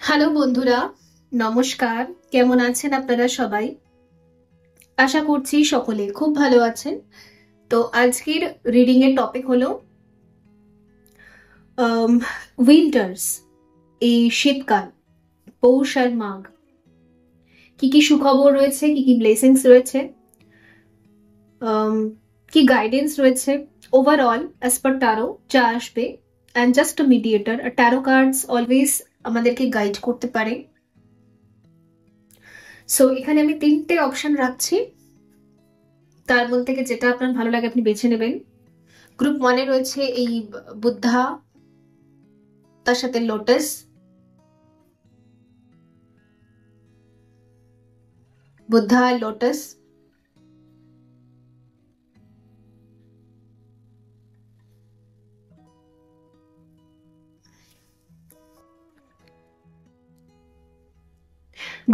Hello বন্ধুরা, নমস্কার। কেমন আছেন আপনারা সবাই? আশা করছি সকলে খুব ভালো আছেন। তো আজকের রিডিং এর টপিক হলো উইন্টার্স, এই শীতকাল, পৌষ আর মাঘ। কি কি সুখবর রয়েছে, কি কি ব্লেসিংস রয়েছে, কি গাইডেন্স রয়েছে, ওভারঅল অ্যাজ পার ট্যারো যা আসবে। And just a mediator, taro cards always আমাদেরকে গাইড করতে পারে। সো এখানে আমি তিনটে অপশন রাখছি, তার মধ্যে থেকে যেটা আপনার ভালো লাগে আপনি বেছে নেবেন। গ্রুপ 1 এ রয়েছে এই বুদ্ধা, তার সাথে লোটাস, বুদ্ধা আর লোটাস।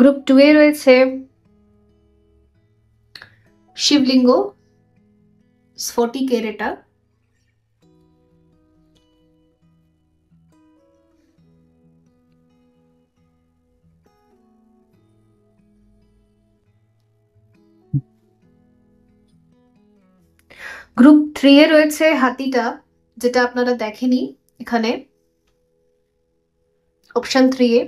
গ্রুপ 2 এ রয়েছে শিবলিঙ্গ, স্ফটিকের এটা। গ্রুপ 3 এ রয়েছে হাতিটা, যেটা আপনারা দেখেনি এখানে, অপশন 3 এ।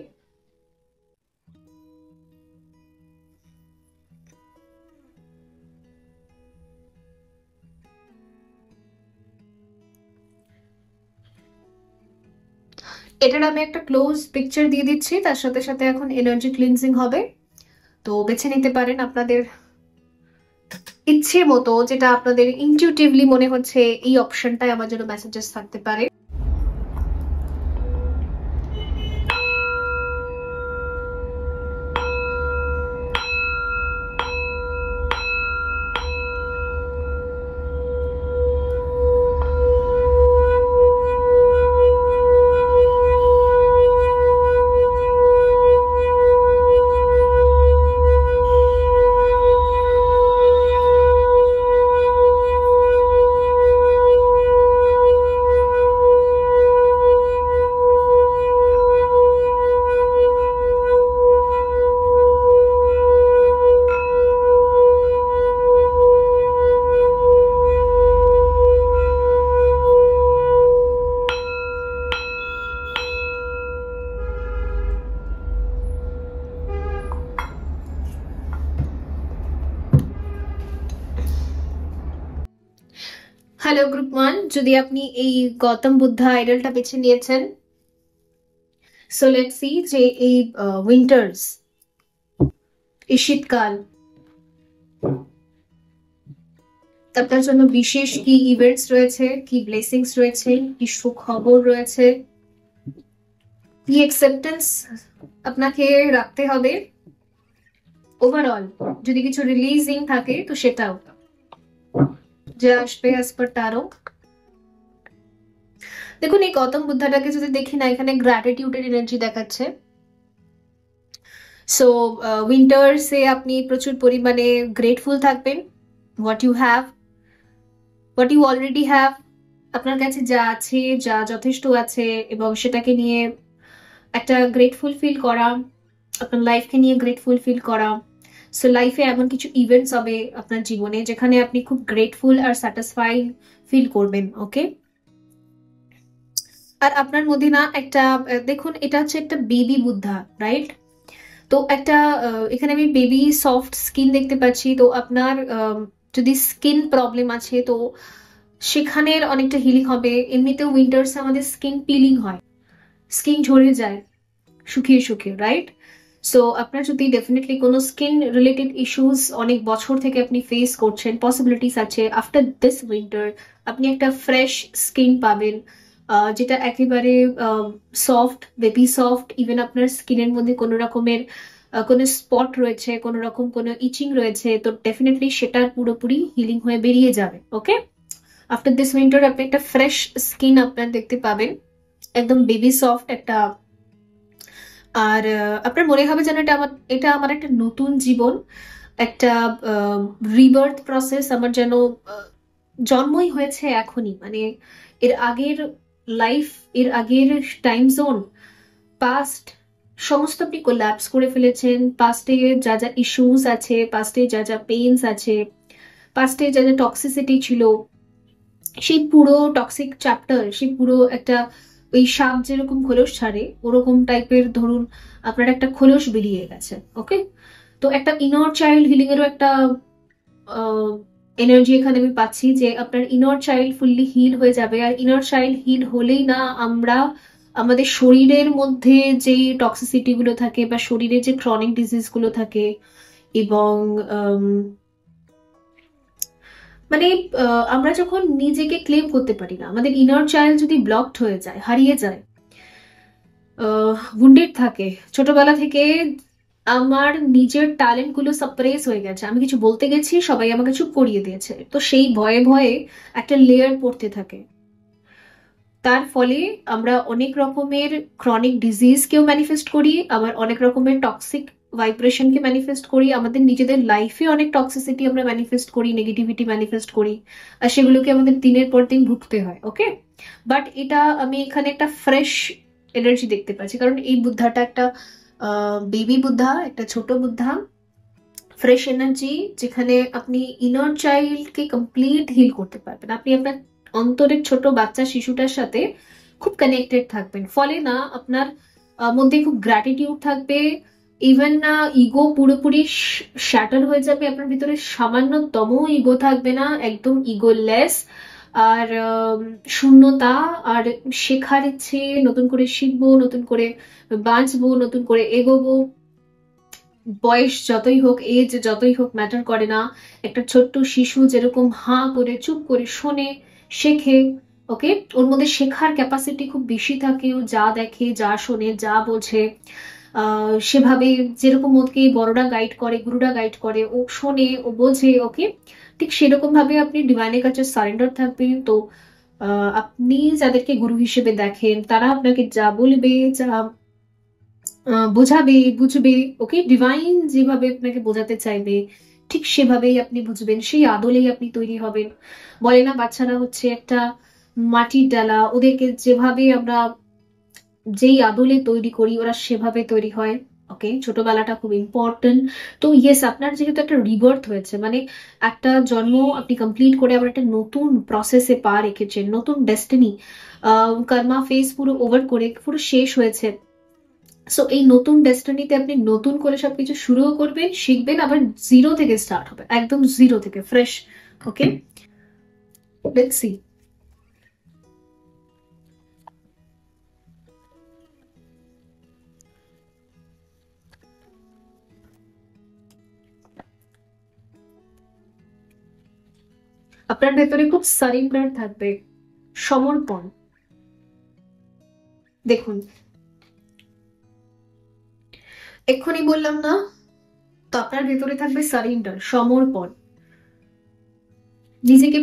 এটার আমি একটা ক্লোজ পিকচার দিয়ে দিচ্ছি, তার সাথে সাথে এখন এনার্জি ক্লিনজিং হবে। তো বেছে নিতে পারেন আপনাদের ইচ্ছে মতো, যেটা আপনাদের ইনটিউটিভলি মনে হচ্ছে এই অপশনটাই আমার জন্য মেসেজেস থাকতে পারে। হ্যালো গ্রুপ 1, যদি আপনি এই গৌতম বুদ্ধা আইডলটা বেছে নিয়েছেন, সো লেটস সি যে এই উইন্টার্স, এই শীতকাল, আপনার জন্য বিশেষ কি ইভেন্টস রয়েছে, কি ব্লেসিংস রয়েছে, কি সুখবর রয়েছে, কি অ্যাকসেপ্টেন্স আপনাকে রাখতে হবে। ওভারঅল যদি কিছু রিলিজিং থাকে তো সেটাও যে আসবে অ্যাজ পার ট্যারো। দেখুন, এই গৌতম বুদ্ধাটাকে যদি দেখি না, এখানে গ্র্যাটিটিউডের এনার্জি দেখাচ্ছে। সো উইন্টার্সে আপনি প্রচুর পরিমাণে গ্রেটফুল থাকবেন, what you have, what you already have. আপনার কাছে যা আছে, যা যথেষ্ট আছে, এবং সেটাকে নিয়ে একটা গ্রেটফুল ফিল করা, আপনার লাইফকে নিয়ে গ্রেটফুল ফিল করা। সো লাইফে এমন কিছু ইভেন্টস হবে আপনার জীবনে যেখানে আপনি খুব গ্রেটফুল আর স্যাটিসফাইড ফিল করবেন। ওকে, আর আপনার মধ্যে না একটা দেখুন, এটা হচ্ছে একটা বেবি বুদ্ধা, রাইট? তো একটা এখানে আমি বেবি সফট স্কিন দেখতে পাচ্ছি। তো আপনার যদি স্কিন প্রবলেম আছে তো সেখানের অনেকটা হিলিং হবে। এমনিতেও উইন্টার্সে আমাদের স্কিন পিলিং হয়, স্কিন ঝরে যায় শুকিয়ে শুকিয়ে, রাইট? সো আপনার যদি ডেফিনেটলি কোনো স্কিন রিলেটেড ইস্যুস অনেক বছর থেকে আপনি ফেস করছেন, পসিবিলিটিস আছে আফটার দিস উইন্টার আপনি একটা ফ্রেশ স্কিন পাবেন, যেটা একেবারে সফট, বেবি সফট। ইভেন আপনার স্কিনের মধ্যে কোনো রকমের কোনো স্পট রয়েছে, কোনো রকম কোনো ইচিং রয়েছে, তো ডেফিনেটলি সেটা পুরোপুরি হিলিং হয়ে বেরিয়ে যাবে। ওকে, আফটার দিস উইন্টার আপনি একটা ফ্রেশ স্কিন আপনার দেখতে পাবেন, একদম বেবি সফট একটা। আর আপনার মনে হবে যেন এটা আমার একটা নতুন জীবন, একটা রিবার্থ প্রসেস আমার, যেন জন্মই হয়েছে এখনই। মানে এর আগের লাইফ, এর আগের টাইম জোন, পাস্ট, সমস্ত আপনি কোল্যাপস করে ফেলেছেন। পাস্টে যা যা ইস্যুস আছে, পাস্টে যা যা পেইনস আছে, পাস্টে যা যা টক্সিসিটি ছিল, সেই পুরো টক্সিক চ্যাপ্টার, সেই পুরো একটা ওই সাপ যেরকম খোলস ছাড়ে ওরকম টাইপের ধরুন আপনার একটা খোলস বেরিয়ে গেছে। ওকে, তো একটা ইনার চাইল্ড হিলিং এরও একটা এনার্জি এখানে আমি পাচ্ছি যে আপনার ইনার চাইল্ড ফুললি হিল হয়ে যাবে। আর ইনার চাইল্ড হিল হলেই না আমরা আমাদের শরীরের মধ্যে যে টক্সিসিটি গুলো থাকে বা শরীরে যে ক্রনিক ডিজিজ গুলো থাকে এবং মানে আমরা যখন নিজেকে ক্লেম করতে পারি না, আমাদের ইনার চাইল্ড যদি ব্লকড হয়ে যায়, হারিয়ে যায়, উন্ডেড থাকে ছোটবেলা থেকে, আমার নিজের ট্যালেন্ট গুলো সাপ্রেস হয়ে গেছে, আমি কিছু বলতে গেছি সবাই আমাকে চুপ করিয়ে দিয়েছে, তো সেই ভয়ে ভয়ে একটা লেয়ার পড়তে থাকে। তার ফলে আমরা অনেক রকমের ক্রনিক ডিজিজকেও ম্যানিফেস্ট করি, আবার অনেক রকমের টক্সিক ভাইব্রেশনকে ম্যানিফেস্ট করি, আমাদের নিজেদের লাইফে অনেক টক্সিসিটি আমরা ম্যানিফেস্ট করি, নেগেটিভিটি ম্যানিফেস্ট করি, আর সেগুলোকে আমাদের দিনের পর দিন ভুগতে হয়। ওকে, বাট এটা আমি এখানে একটা ফ্রেশ এনার্জি দেখতে পাচ্ছি, কারণ এই বুদ্ধাটা একটা বেবি বুদ্ধা, একটা ছোট বুদ্ধা, ফ্রেশ এনার্জি, যেখানে আপনি ইনার চাইল্ডকে কমপ্লিট হিল করতে পারবেন। আপনি আপনার অন্তরের ছোট বাচ্চা শিশুটার সাথে খুব কানেক্টেড থাকবেন, ফলে না আপনার মধ্যে খুব গ্র্যাটিটিউড থাকবে, ইভেন না ইগো পুরোপুরি শ্যাটার হয়ে যাবে, আপনার ভিতরে সামান্যতম ইগো থাকবে না, একদম ইগোলেস, আর শূন্যতা, আর শেখার ইচ্ছে, নতুন করে শিখবো, নতুন করে বাঁচবো, নতুন করে এগোবো। বয়স যতই হোক, এজ যতই হোক, ম্যাটার করে না। একটা ছোট্ট শিশু যেরকম হাঁ করে চুপ করে শোনে, শেখে, ওকে, ওর মধ্যে শেখার ক্যাপাসিটি খুব বেশি থাকে, ও যা দেখে, যা শোনে, যা বোঝে, সেভাবে যেরকম ওকে বড়রা গাইড করে, গুরুরা গাইড করে, ও শোনে, ও বোঝে। ওকে, ঠিক সেরকম ভাবে আপনি ডিভাইনের কাছে সারেন্ডার থাকবেন। তো আপনি যাদেরকে গুরু হিসেবে দেখেন তারা আপনাকে যা বলবে, যা বোঝাবে, বুঝবে, ওকে, ডিভাইন যেভাবে আপনাকে বোঝাতে চাইবে ঠিক সেভাবেই আপনি বুঝবেন, সেই আদলেই আপনি তৈরি হবেন। বলে না বাচ্চারা হচ্ছে একটা মাটির ডালা, ওদেরকে যেভাবে আমরা যেই আদলে তৈরি করি ওরা সেভাবে তৈরি হয়। ওকে, ছোটবেলাটা খুব ইম্পর্টেন্ট। তো ইয়েস, আপনার যেহেতু একটা রিবার্থ হয়েছে, মানে একটা জন্ম আপনি কমপ্লিট করে আবার একটা নতুন প্রসেসে পা রেখেছেন, নতুন ডেস্টিনি, কর্মা ফেজ পুরো ওভার করে পুরো শেষ হয়েছে। সো এই নতুন ডেস্টিনিতে আপনি নতুন করে সবকিছু শুরুও করবেন, শিখবেন, আবার জিরো থেকে স্টার্ট হবে, একদম জিরো থেকে ফ্রেশ। Okay, let's see. আপনার ভেতরে খুব সারেন্ডার থাকবে, সমর্পণ। দেখুন, এক্ষুনি বললাম না, তো আপনার ভেতরে থাকবে সারেন্ডার, সমর্পণ, নিজেকে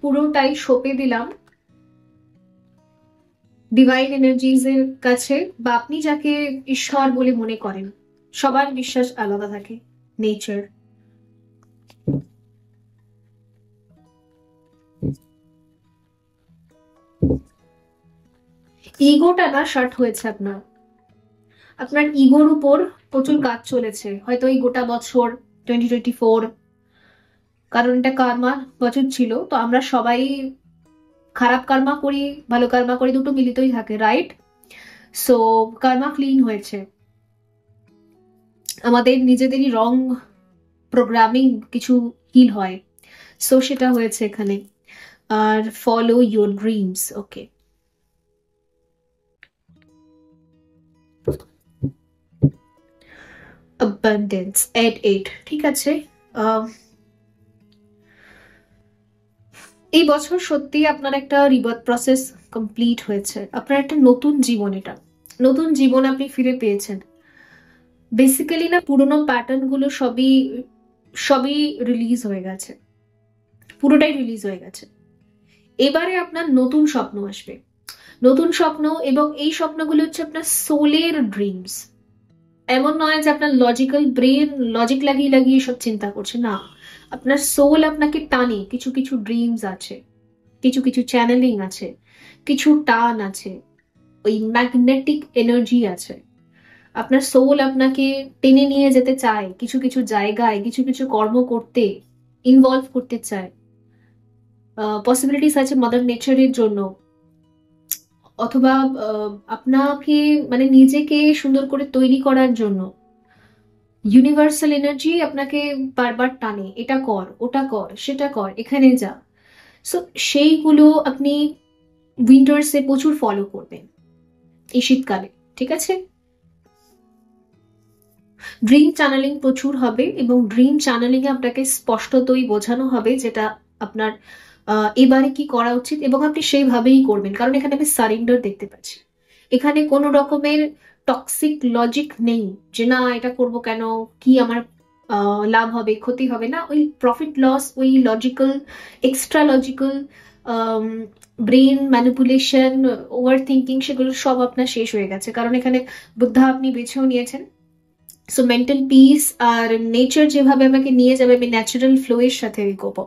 পুরোটাই সঁপে দিলাম ডিভাইন এনার্জিজ এর কাছে, বা আপনি যাকে ঈশ্বর বলে মনে করেন, সবার বিশ্বাস আলাদা থাকে, নেচার। ইগোটা না শার্ট হয়েছে আপনার, আপনার ইগোর উপর প্রচুর কাজ চলেছে হয়তো এই গোটা বছর 2024, কারণ এটা কার্মা বছর ছিল। তো আমরা সবাই খারাপ কর্মা করি, ভালো কর্মা করি, দুটো মিলিতই থাকে, রাইট? সো কর্মা ক্লিন হয়েছে, আমাদের নিজেদেরই রং প্রোগ্রামিং কিছু হিল হয়, সো সেটা হয়েছে এখানে। আর follow your dreams. Okay, abundance at 8, ঠিক আছে। এই বছর সত্যি আপনার একটা রিবার্থ প্রসেস কমপ্লিট হয়েছে, আপনার একটা নতুন জীবন, এটা নতুন জীবন আপনি ফিরে পেয়েছেন। বেসিক্যালি না পুরোনো প্যাটার্ন গুলো সবই সবই রিলিজ হয়ে গেছে, পুরোটাই রিলিজ হয়ে গেছে। এবারে আপনার নতুন স্বপ্ন আসবে, নতুন স্বপ্ন, এবং এই স্বপ্নগুলো হচ্ছে আপনার সোলের ড্রিমস। এমন নয় যে আপনার লজিক্যাল ব্রেন লজিক লাগিয়ে লাগিয়ে সব চিন্তা করছে, না, আপনার সোল আপনাকে টানে, কিছু কিছু ড্রিমস আছে, কিছু কিছু চ্যানেলিং আছে, কিছু টান আছে, ওই ম্যাগনেটিক এনার্জি আছে, আপনার সোল আপনাকে টেনে নিয়ে যেতে চায় কিছু কিছু জায়গায়, কিছু কিছু কর্ম করতে, ইনভলভ করতে চায়। পসিবিলিটিস আছে মাদার নেচারের জন্য, অথবা আপনাকে মানে নিজেকে সুন্দর করে তৈরি করার জন্য ইউনিভার্সাল এনার্জি আপনাকে বারবার টানে, এটা কর, ওটা কর, সেটা কর, এখানে যা। সো সেইগুলো আপনি উইন্টার্সে প্রচুর ফলো করবেন এই শীতকালে, ঠিক আছে? ড্রিম চ্যানেলিং প্রচুর হবে, এবং ড্রিম চ্যানেলিং এ আপনাকে স্পষ্টতই বোঝানো হবে যেটা আপনার এবারে কি করা উচিত, এবং আপনি সেইভাবেই করবেন। কারণ এখানে আমি সারেন্ডার দেখতে পাচ্ছি, এখানে কোনো রকমের টক্সিক লজিক নেই যে না এটা করব কেন, কি আমার লাভ হবে, ক্ষতি হবে না। ওই প্রফিট লস, ওই logical, extra logical brain manipulation, over thinking, সেগুলো সব আপনার শেষ হয়ে গেছে। কারণ এখানে বুদ্ধা আপনি বেছেও নিয়েছেন। সো মেন্টাল পিস আর নেচার যেভাবে আমাকে নিয়ে যাবে, আমি ন্যাচারাল ফ্লো এর সাথে এগোবো।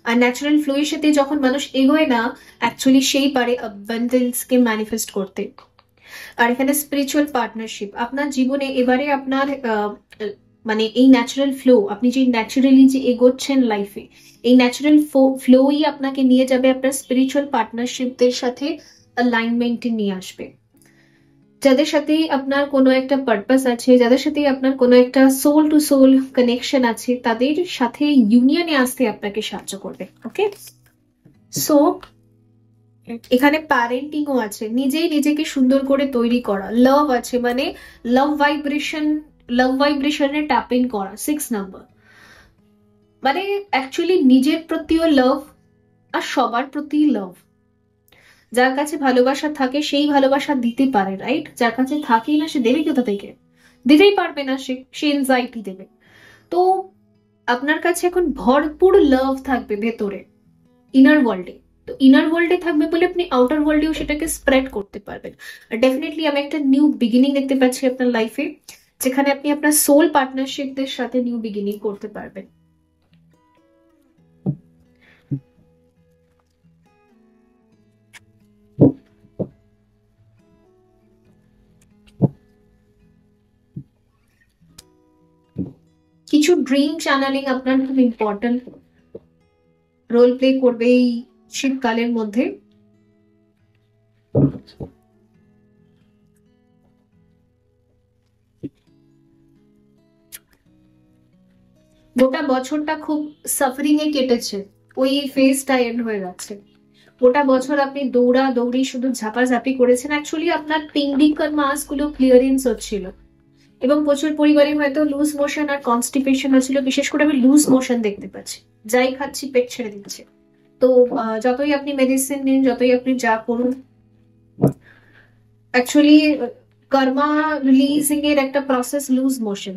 আর ন্যাচারাল ফ্লো এর সাথে যখন মানুষ এগোয় না, অ্যাকচুয়ালি সেই পারে অ্যাবান্ডেন্স কে ম্যানিফেস্ট করতে। আর এখানে স্পিরিচুয়াল পার্টনারশিপ আপনার জীবনে এবারে আপনার মানে এই ন্যাচারাল ফ্লো, আপনি যে ন্যাচারালি যে এগোচ্ছেন লাইফে, এই ন্যাচারাল ফ্লোই আপনাকে নিয়ে যাবে আপনার স্পিরিচুয়াল পার্টনারশিপদের সাথে অ্যালাইনমেন্টে নিয়ে আসবে। যাদের সাথে আপনার কোনো একটা পারপাস আছে, যাদের সাথে আপনার কোনো একটা সোল টু সোল কানেকশন আছে, তাদের সাথে ইউনিয়নে আসতে আপনাকে সাহায্য করবে। ওকে, সো এখানে প্যারেন্টিংও আছে, নিজেই নিজেকে সুন্দর করে তৈরি করা। লাভ আছে, মানে লাভ ভাইব্রেশনে ট্যাপ ইন করা, 6 নাম্বার। মানে অ্যাকচুয়ালি নিজের প্রতিও লাভ, আর সবার প্রতি লাভ। যার কাছে ভালোবাসা থাকে সেই ভালোবাসা দিতে পারে, রাইট? যার কাছে থাকেই না সে দেবে কোথা থেকে? দিতেই পারবে না, সে এনজাইটি দেবে। তো আপনার কাছে এখন ভরপুর লাভ থাকবে ভেতরে, ইনার ওয়ার্ল্ডে। তো ইনার ওয়ার্ল্ডে থাকবে বলে আপনি আউটার ওয়ার্ল্ডেও সেটাকে স্প্রেড করতে পারবেন। আর ডেফিনেটলি আমি একটা নিউ বিগিনিং দেখতে পাচ্ছি আপনার লাইফে, যেখানে আপনি আপনার সোল পার্টনারশিপদের সাথে নিউ বিগিনিং করতে পারবেন। কিছু ড্রিম চ্যানেলিং আপনার খুব ইম্পর্টেন্ট রোল প্লে করবে এই শীতকালের মধ্যে। গোটা বছরটা খুব সাফারিং এ কেটেছে, ওই ফেজটা এন্ড হয়ে যাচ্ছে। গোটা বছর আপনি দৌড়ি শুধু ঝাপাঝাপি করেছেন, অ্যাকচুয়ালি আপনার পিংডিকার মাস গুলো ক্লিয়ারেন্স হচ্ছিল, এবং প্রচুর পরিমাণে হয়তো লুজ মোশন আর কনস্টিপেশন হচ্ছিল। বিশেষ করে আমি লুজ মোশন দেখতে পাচ্ছি, যাই খাচ্ছি পেট ছেড়ে দিচ্ছে। তো যতই আপনি মেডিসিন নিন, যতই আপনি যা করুন, অ্যাকচুয়ালি কর্মা রিলিজিং এর একটা process loose motion.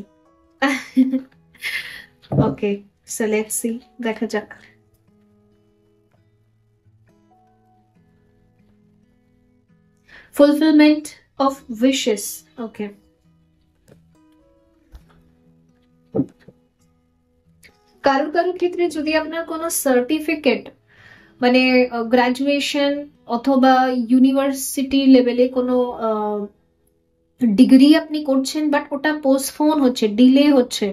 Okay, so let's see, দেখা যাক। Fulfilment of wishes, okay. কারোর কারোর ক্ষেত্রে যদি আপনার কোনো সার্টিফিকেট, মানে গ্রাজুয়েশন অথবা ইউনিভার্সিটি লেভেলে কোনো ডিগ্রি আপনি করছেন, বাট ওটা পোস্টপোন হচ্ছে, ডিলে হচ্ছে,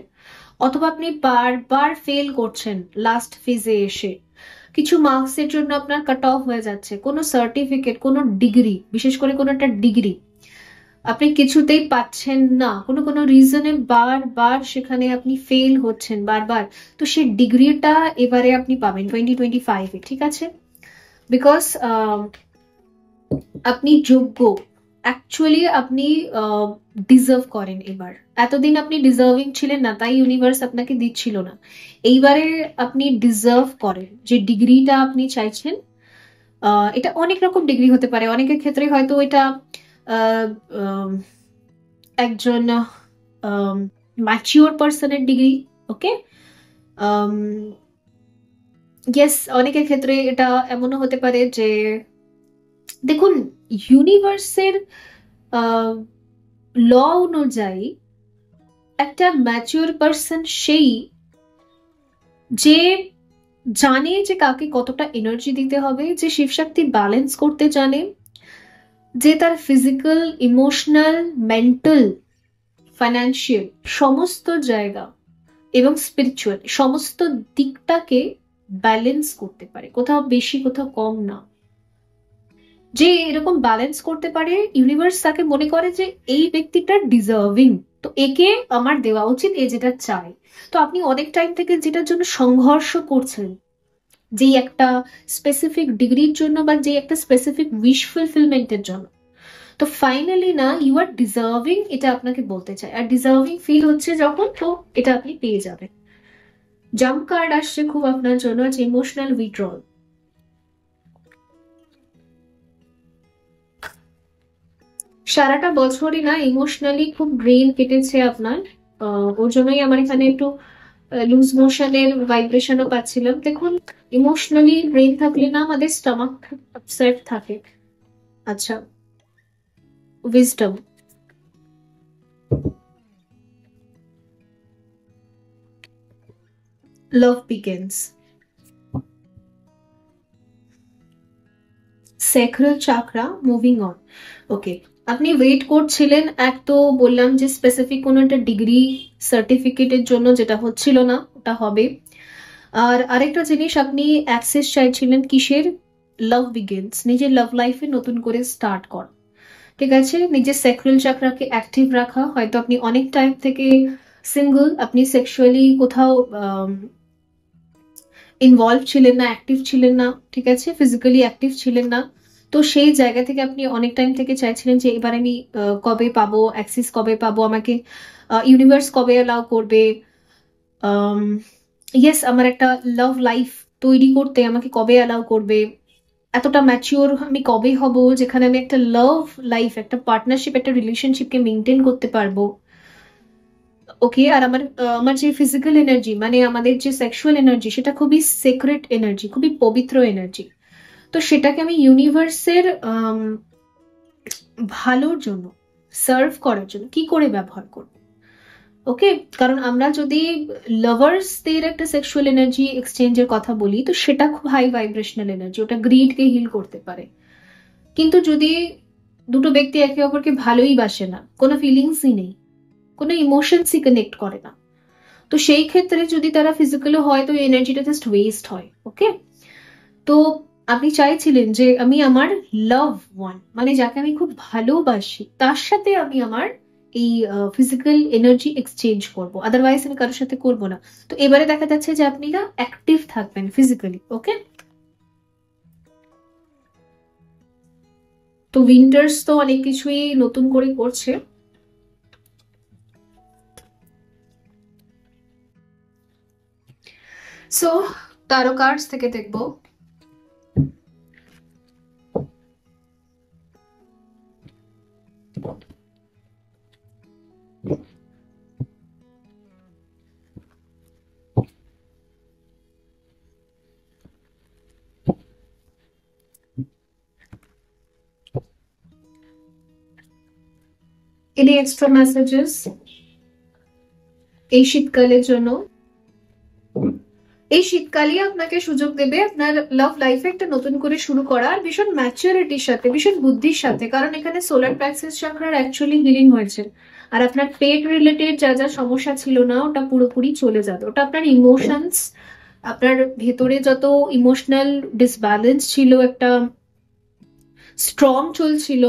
অথবা আপনি বারবার ফেল করছেন লাস্ট ফেজে এসে, কিছু মার্কসের জন্য আপনার কাট অফ হয়ে যাচ্ছে, কোনো সার্টিফিকেট, কোনো ডিগ্রি, বিশেষ করে কোনো একটা ডিগ্রি আপনি কিছুতেই পাচ্ছেন না, কোনো কোনো রিজনে বারবার সেখানে আপনি ফেল হচ্ছেন বারবার, তো সেই ডিগ্রিটা এবারে আপনি পাবেন 2025-এ, ঠিক আছে? বিকজ আপনি যোগ্য, অ্যাকচুয়ালি আপনি ডিজার্ভ করেন এবার। এতদিন আপনি ডিজার্ভিং ছিলেন না, তাই ইউনিভার্স আপনাকে দিচ্ছিল না। এইবারে আপনি ডিজার্ভ করেন যে ডিগ্রিটা আপনি চাইছেন। এটা অনেক রকম ডিগ্রি হতে পারে, অনেকের ক্ষেত্রে হয়তো এটা একজন ম্যাচিওর পার্সনের ডিগ্রি, ওকে। ইয়েস, অনেকের ক্ষেত্রে এটা এমনও হতে পারে যে, দেখুন, ইউনিভার্সের ল অনুযায়ী একটা ম্যাচিওর পার্সন সেই যে জানে যে কাকে কতটা এনার্জি দিতে হবে, যে শিবশক্তি ব্যালেন্স করতে জানে, যে তার ফিজিক্যাল, ইমোশনাল, মেন্টাল ফাইন্যান্সিয়াল সমস্ত জায়গা এবং স্পিরিচুয়াল সমস্ত দিকটাকে ব্যালেন্স করতে পারে, কোথাও বেশি কোথাও কম না। যে এরকম ব্যালেন্স করতে পারে, ইউনিভার্স তাকে মনে করে যে এই ব্যক্তিটা ডিজার্ভিং, তো একে আমার দেওয়া উচিত, এ যেটা চায়। তো আপনি অনেক টাইম থেকে যেটার জন্য সংঘর্ষ করছেন, যেই একটা স্পেসিফিক ডিগ্রির জন্য বা যে একটা স্পেসিফিক উইশ ফুলফিলমেন্টের জন্য, তো ফাইনালি না ইউ আর ডিজার্ভিং, এটা আপনাকে বলতে চায়। আর ডিজার্ভিং ফিল হচ্ছে যখন, তো এটা আপনি পেয়ে যাবেন। জাম্প কার্ড আসছে খুব আপনার জন্য, আছে ইমোশনাল উইথড্রল। সারাটা বছরই না ইমোশনালি খুব ব্রেন কেটেছে আপনার, ওর জন্যই আমার এখানে একটু লুজ মোশনের ভাইব্রেশনও পাচ্ছিলাম। দেখুন, ইমোশনালি ব্রেন থাকলে না আমাদের স্টমাক আপসেট থাকে। আচ্ছা, wisdom, love begins, sacral chakra, moving on. Okay, আপনি ওয়েট করছিলেন, এক তো বললাম যে স্পেসিফিক কোনো একটা ডিগ্রি সার্টিফিকেটের জন্য, যেটা হচ্ছিল না, ওটা হবে। আর আরেকটা জিনিস, আপনি অ্যাক্সেস চাইছিলেন কিসের? লাভ বিগিনস, নিজের লাভ লাইফে নতুন করে স্টার্ট কর। ঠিক আছে, নিজের স্যাক্রাল চাকরাকে অ্যাক্টিভ রাখা। হয়তো আপনি অনেক টাইম থেকে সিঙ্গল, আপনি সেক্সুয়ালি কোথাও ইনভলভ ছিলেন না, অ্যাক্টিভ ছিলেন না, ঠিক আছে, ফিজিক্যালি অ্যাক্টিভ ছিলেন না। তো সেই জায়গা থেকে আপনি অনেক টাইম থেকে চাইছিলেন যে এবার আমি কবে পাবো অ্যাক্সেস, কবে পাবো, আমাকে ইউনিভার্স কবে অ্যালাউ করবে, ইয়েস আমার একটা লাভ লাইফ তৈরি করতে আমাকে কবে অ্যালাউ করবে, এতটা ম্যাচিওর আমি কবে হব যেখানে আমি একটা লাভ লাইফ, একটা পার্টনারশিপ, একটা রিলেশনশিপকে মেনটেন করতে পারবো। ওকে, আর আমার যে ফিজিক্যাল এনার্জি, মানে আমাদের যে সেক্সুয়াল এনার্জি, সেটা খুবই সিক্রেট এনার্জি, খুবই পবিত্র এনার্জি। তো সেটাকে আমি ইউনিভার্সের ভালোর জন্য, সার্ভ করার জন্য কি করে ব্যবহার করব। ওকে, কারণ আমরা যদি লাভার্সদের একটা সেক্সুয়াল এনার্জি এক্সচেঞ্জের কথা বলি, তো সেটা খুব হাই ভাইব্রেশনাল এনার্জি, ওটা গ্রিডকে হিল করতে পারে। কিন্তু যদি দুটো ব্যক্তি একে অপরকে ভালোই বাসে না, কোনো ফিলিংসই নেই, কোনো ইমোশনসই কানেক্ট করে না, তো সেই ক্ষেত্রে যদি তারা ফিজিক্যালি হয়, তো এনার্জিটা জাস্ট ওয়েস্ট হয়। ওকে, তো আপনি চাইছিলেন যে আমি আমার লাভ ওয়ান, মানে যাকে আমি খুব ভালোবাসি, তার সাথে আমি আমার এই ফিজিক্যাল এনার্জি এক্সচেঞ্জ করব, আদারওয়াইজ আমি কারোর সাথে করব না। তো এবারে দেখা যাচ্ছে যে আপনি না অ্যাক্টিভ থাকবেন ফিজিক্যালি। ওকে, তো উইন্টার্স তো অনেক কিছুই নতুন করে করছে। সো টারো কার্ডস থেকে দেখবো, এনি এক্সট্রা মেসেজেস এই শীতকালের জন্য? এই শীতকালই আপনাকে সুযোগ দেবে আপনার লাভ লাইফে একটা নতুন করে শুরু করার, ভীষণ ম্যাচুরিটির সাথে, ভীষণ বুদ্ধির সাথে, কারণ এখানে সোলার প্লেক্সাস চাকরার অ্যাকচুয়ালি হিলিং হয়েছে। আর আপনার পেট রিলেটেড যা যা সমস্যা ছিল না, ওটা পুরোপুরি চলে যাবে। ওটা আপনার ইমোশনস, আপনার ভেতরে যত ইমোশনাল ডিসব্যালেন্স ছিল, একটা স্ট্রং চলছিল,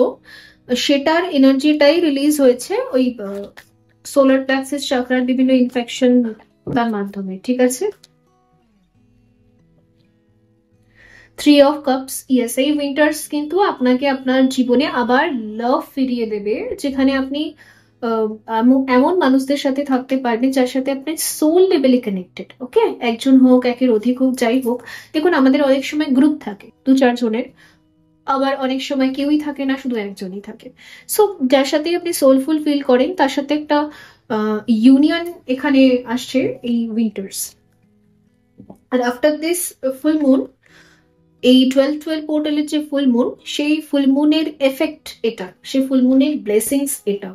সেটার এনার্জিটাই রিলিজ হয়েছে ওই সোলার প্লেক্সাস চাকরার বিভিন্ন ইনফেকশন তার মাধ্যমে। ঠিক আছে, থ্রি অফ কাপস, ইয়েস, এই উইন্টার্স কিন্তু আপনাকে আপনার জীবনে আবার লাভ ফিরিয়ে দেবে, যেখানে আপনি এমন মানুষদের সাথে থাকতে পারবেন যার সাথে আপনি সোল লেভেলে কানেক্টেড। ওকে, একজন হোক, একের অধিক হোক, যাই হোক। দেখুন, আমাদের অনেক সময় গ্রুপ থাকে দু চারজনের, আবার অনেক সময় কেউই থাকে না, শুধু একজনই থাকে। সো যার সাথে আপনি সোলফুল ফিল করেন, তার সাথে একটা ইউনিয়ন এখানে আসছে এই উইন্টার্স। আর আফটার দিস ফুল মুন, এই 12-12 পোর্টালের যে ফুল মুন, সেই ফুল মুনের এফেক্ট এটা, সেই ফুল মুনের ব্লেসিংস এটা।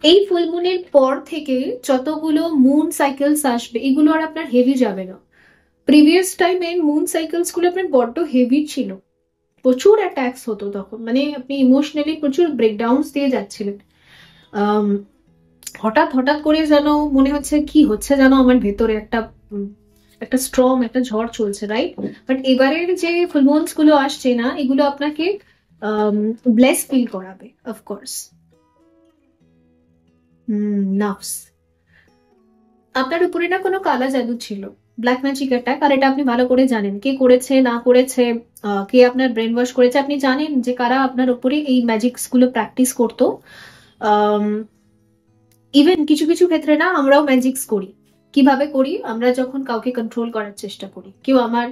এই ফুল মুনের পর থেকে যতগুলো মুন সাইকেলস আসবে, এগুলো আর আপনার হেভি যাবে না। প্রিভিয়াস টাইমে মুন সাইকেলস গুলো আপনার বড্ড হেভি ছিল, প্রচুর অ্যাটাক্স হতো তখন, মানে আপনি ইমোশনালি প্রচুর ব্রেকডাউনস দিয়ে যাচ্ছিলেন। হঠাৎ হঠাৎ করে যেন মনে হচ্ছে কি হচ্ছে যেন আমার ভেতরে একটা স্ট্রং একটা ঝড় চলছে, রাইট? বাট এবারের যে ফুল মুনস গুলো আসছে না, এগুলো আপনাকে ব্লেস ফিল করাবে অফকোর্স। নার্ভস, আপনার উপরে না কোনো কালা জাদু ছিল, ব্ল্যাক ম্যাজিক অ্যাটাক, আর এটা আপনি ভালো করে জানেন কে করেছে না করেছে, কে আপনার ব্রেন ওয়াশ করেছে। আপনি জানেন যে কারা আপনার উপরে এই ম্যাজিক্স গুলো প্র্যাকটিস করতো। ইভেন কিছু কিছু ক্ষেত্রে না আমরাও ম্যাজিক্স করি। কিভাবে করি? আমরা যখন কাউকে কন্ট্রোল করার চেষ্টা করি, কেউ আমার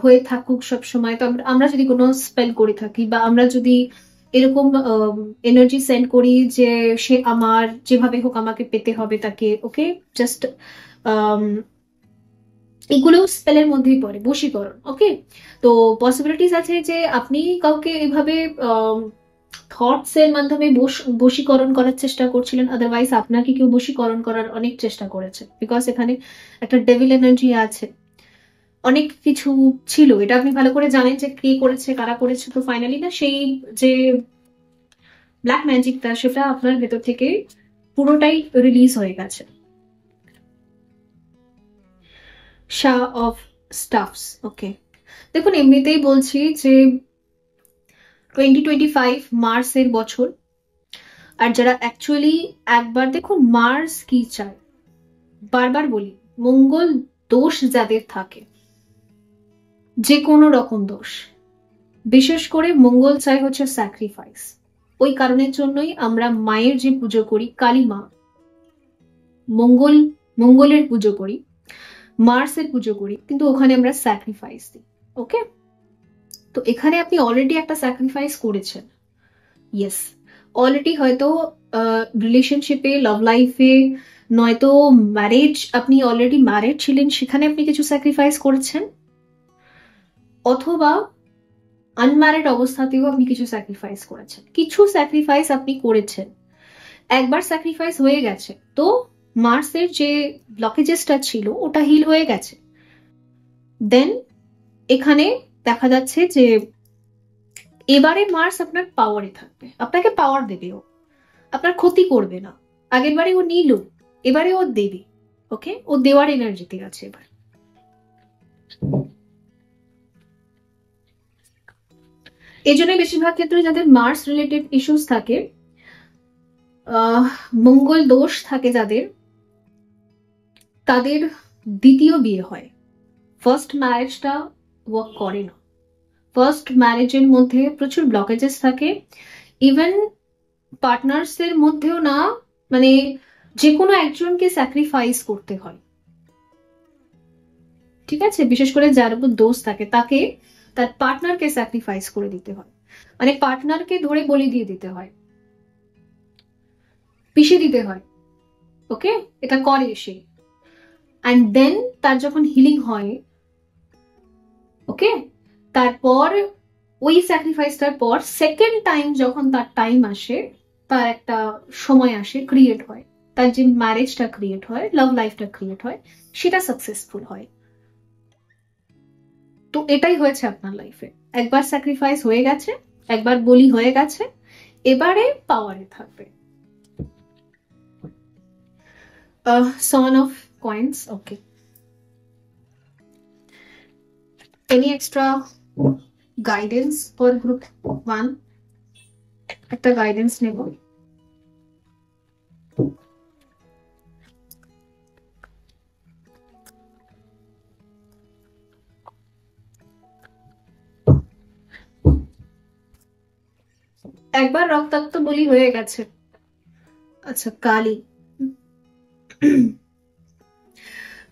হয়ে থাকুক সব সময়, তো আমরা যদি কোনো স্পেল করে থাকি বা আমরা যদি এরকম এনার্জি সেন্ড করি যে সে আমার যেভাবে হোক আমাকে পেতে হবে তাকে, ওকে, জাস্ট এগুলো স্পেলের মধ্যেই পড়ে, বশীকরণ। ওকে, তো পসিবিলিটিস আছে যে আপনি কাউকে এভাবে থটস এর মাধ্যমে বশীকরণ করার চেষ্টা করছিলেন, আদারওয়াইজ আপনাকে কেউ বশীকরণ করার অনেক চেষ্টা করেছে, বিকজ এখানে একটা ডেভিল এনার্জি আছে, অনেক কিছু ছিল। এটা আপনি ভালো করে জানেন যে কে করেছে কারা করেছে। তো ফাইনালি না সেই যে ব্ল্যাক ম্যাজিকটা সেটা আপনার ভেতর থেকে পুরোটাই রিলিজ হয়ে গেছে। শাহ অফ স্টাফস, ওকে, দেখুন এমনিতেই বলছি যে 2025 মার্চের বছর, আর যারা অ্যাকচুয়ালি একবার দেখুন মার্স কি চায়, বারবার বলি, মঙ্গল দোষ যাদের থাকে, যে কোনো রকম দোষ, বিশেষ করে মঙ্গল চাই হচ্ছে স্যাক্রিফাইস। ওই কারণের জন্যই আমরা মায়ের যে পুজো করি, কালী মা, মঙ্গলের পুজো করি, মার্সের পুজো করি, কিন্তু ওখানে আমরা স্যাক্রিফাইস দিই। ওকে, তো এখানে আপনি অলরেডি একটা স্যাক্রিফাইস করেছেন। ইয়েস, অলরেডি হয়তো রিলেশনশিপে, লাভ লাইফে, নয়তো ম্যারেজ, আপনি অলরেডি ম্যারেড ছিলেন, সেখানে আপনি কিছু স্যাক্রিফাইস করেছেন, অথবা আনম্যারিড অবস্থাতেও আপনি কিছু স্যাক্রিফাইস করেছেন। কিছু স্যাক্রিফাইস আপনি করেছেন, একবার স্যাক্রিফাইস হয়ে গেছে, তো মার্সের যে ব্লকেজেসটা ছিল ওটা হিল হয়ে গেছে। দেন এখানে দেখা যাচ্ছে যে এবারে মার্স আপনার পাওয়ারে থাকবে, আপনাকে পাওয়ার দেবে, ও আপনার ক্ষতি করবে না। আগের বারে ও নিল, এবারে ও দেবে। ওকে, ও দেওয়ার এনার্জিতে আছে এবার। এই জন্য বেশিরভাগ ক্ষেত্রে যাদের মার্স রিলেটেড ইস্যুস থাকে, মঙ্গল দোষ থাকে যাদের, তাদের দ্বিতীয় বিয়ে হয়, ফার্স্ট ম্যারেজটা ওয়ার্ক করে না। ফার্স্ট ম্যারেজের মধ্যে প্রচুর ব্লকেজেস থাকে, ইভেন পার্টনার্সের মধ্যেও না, মানে যে কোনো একজনকে স্যাক্রিফাইস করতে হয়, ঠিক আছে? বিশেষ করে যার উপর দোষ থাকে তাকে তার পার্টনারকে স্যাক্রিফাইস করে দিতে হয়, মানে পার্টনারকে ধরে বলি দিয়ে দিতে হয়, পিষে দিতে হয়। ওকে, এটা করে সে, অ্যান্ড দেন তার যখন হিলিং হয়, ওকে, তারপর ওই স্যাক্রিফাইসটার পর সেকেন্ড টাইম যখন তার টাইম আসে, তার একটা সময় আসে, ক্রিয়েট হয়, তার যে ম্যারেজটা ক্রিয়েট হয়, লাভ লাইফটা ক্রিয়েট হয়, সেটা সাকসেসফুল হয়। তো এটাই হয়েছে আপনার লাইফে, একবার স্যাক্রিফাইস হয়ে গেছে, একবার বলি হয়ে গেছে, এবারে পাওয়ারে থাকবে। Son of coins, okay, any extra guidance for group 1? একটা গাইডেন্স নেব। একবার রক্তাক্ত বলি হয়ে গেছে। আচ্ছা, Kali,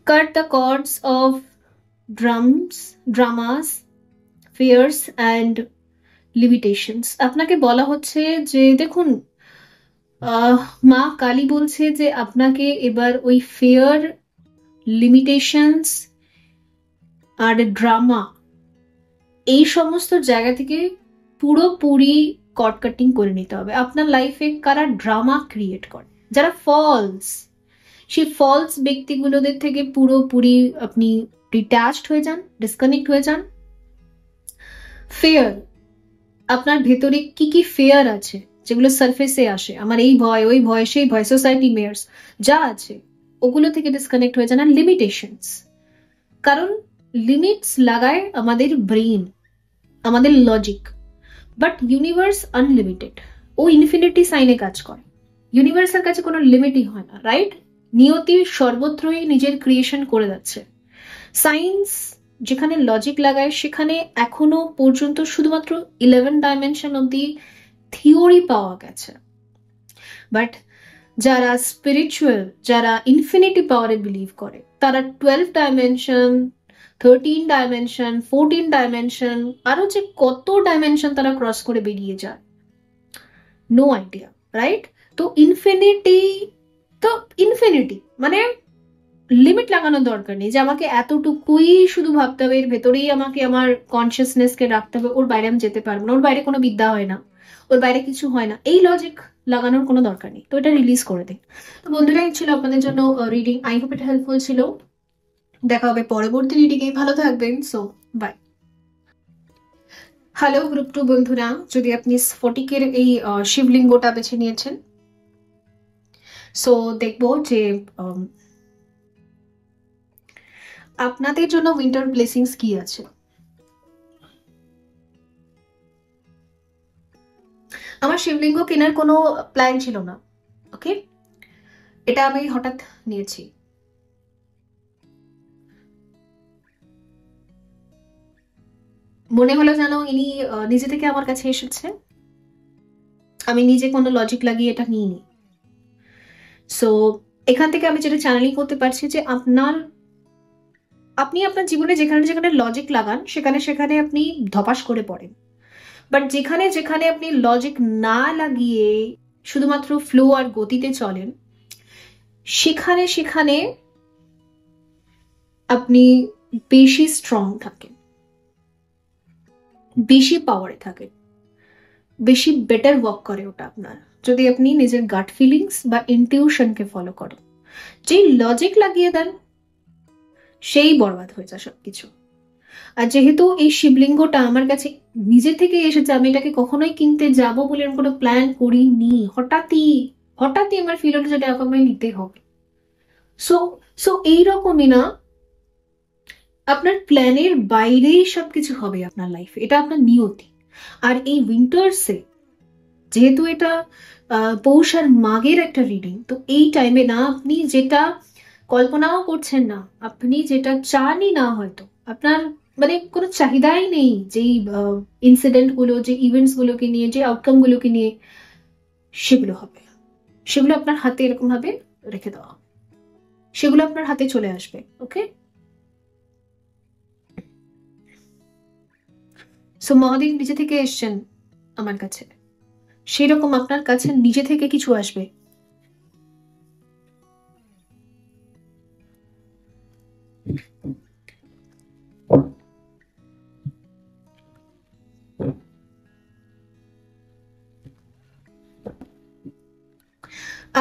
cut the cords of dramas, fears and limitations. আপনাকে বলা হচ্ছে যে দেখুন, মা কালী বলছে যে আপনাকে এবার ওই ফিয়ার, লিমিটেশনস আর ড্রামা, এই সমস্ত জায়গা থেকে পুরোপুরি কট কাটিং করে নিতে হবে। আপনার লাইফে কারা ড্রামা ক্রিয়েট করে, যারা ফলস, সেই ফলস ব্যক্তিগুলোদের থেকে পুরোপুরি আপনি ডিট্যাচড হয়ে যান, ডিসকানেক্ট হয়ে যান। ফেয়ার, আপনার ভেতরে কি কি ফেয়ার আছে যেগুলো সারফেসে আসে, আমার এই ভয়, ওই ভয়, সেই ভয়, সোসাইটি মেয়ার্স যা আছে ওগুলো থেকে ডিসকানেক্ট হয়ে যান। আর লিমিটেশনস, কারণ লিমিটস লাগায় আমাদের ব্রেন, আমাদের লজিক, বাট ইউনিভার্স আনলিমিটেড, ও ইনফিনিটি সাইনে কাজ করে। ইউনিভার্সের কাছে কোনো লিমিটই হয় না, রাইট? নিয়তি সর্বত্রই নিজের ক্রিয়েশন করে যাচ্ছে। সায়েন্স যেখানে লজিক লাগায় সেখানে এখনো পর্যন্ত শুধুমাত্র 11 ডাইমেনশন অব্দি থিওরি পাওয়া গেছে, বাট যারা স্পিরিচুয়াল, যারা ইনফিনিটি পাওয়ারে বিলিভ করে, তারা 12 ডাইমেনশন, 13 ডাইমেনশন, 14 ডাইমেনশন, আরো যে কত ডাইমেনশন তারা ক্রস করে বেরিয়ে যায়, নো আইডিয়া, রাইট? তো ইনফিনিটি, তো ইনফিনিটি মানে লিমিট লাগানোর দরকার নেই যে আমাকে এতটুকুই শুধু ভাবতে হবে, এর ভেতরেই আমাকে আমার কনসিয়াসনেসকে রাখতে হবে, ওর বাইরে আমি যেতে পারবো না, ওর বাইরে কোনো বিদ্যা হয় না, ওর বাইরে কিছু হয় না, এই লজিক লাগানোর কোনো দরকার নেই। তো এটা রিলিজ করে দিন। তো বন্ধুরা, এই ছিল আপনাদের জন্য রিডিং। আই হোপ এটা হেল্পফুল ছিল। দেখা হবে পরবর্তী রিডিং এ। ভালো থাকবেন। So by. হ্যালো গ্রুপ 2 বন্ধুরা, যদি আপনি স্ফটিকের এই শিবলিঙ্গটা বেছে নিয়েছেন, সো দেখবো যে আপনাদের জন্য উইন্টার ব্লেসিংস কি আছে। আমার শিবলিঙ্গ কেনার কোনো প্ল্যান ছিল না, ওকে? এটা আমি হঠাৎ নিয়েছি। মনে হলো যেন ইনি নিজে থেকে আমার কাছে এসেছে, আমি নিজে কোনো লজিক লাগিয়ে এটা নিইনি। সো এখান থেকে আমি যেটা চ্যানেলিং করতে পারছি যে আপনি আপনার জীবনে যেখানে যেখানে লজিক লাগান সেখানে সেখানে আপনি ধপাস করে পড়েন, বাট যেখানে যেখানে আপনি লজিক না লাগিয়ে শুধুমাত্র ফ্লো আর গতিতে চলেন, সেখানে সেখানে আপনি বেশি স্ট্রং থাকেন, বেশি পাওয়ারে থাকেন, বেশি বেটার ওয়ার্ক করে ওটা আপনার, যদি আপনি নিজের গাট ফিলিংস বা ইনটিউশনকে ফলো করেন। যেই লজিক লাগিয়ে দেন সেই বরবাদ হয়ে যায় সবকিছু। আর যেহেতু এই শিবলিঙ্গটা আমার কাছে নিজে থেকে এসেছে, আমি এটাকে কখনোই কিনতে যাব বলে কোনো প্ল্যান করিনি, হঠাৎই আমার ফিল হলো যেটা আমাকে নিতে হবে। সো সো এইরকমই না, আপনার প্ল্যানের বাইরেই সবকিছু হবে আপনার লাইফে, এটা আপনার নিয়তি। আর এই উইন্টার্সে যেহেতু এটা পৌষ আর মাঘের একটা রিডিং, তো এই টাইমে না আপনি যেটা কল্পনাও করছেন না, আপনি যেটা চানই না, হয়তো আপনার মানে কোনো চাহিদাই নেই যেই ইনসিডেন্ট গুলো, যে ইভেন্টস গুলোকে নিয়ে, যে আউটকাম গুলোকে নিয়ে, সেগুলো হবে। সেগুলো আপনার হাতে এরকম ভাবে রেখে দেওয়া হবে, সেগুলো আপনার হাতে চলে আসবে। ওকে? সো মহাদেব নিজে থেকে এসছেন আমার কাছে, সেই রকম আপনার কাছে নিজে থেকে কিছু আসবে।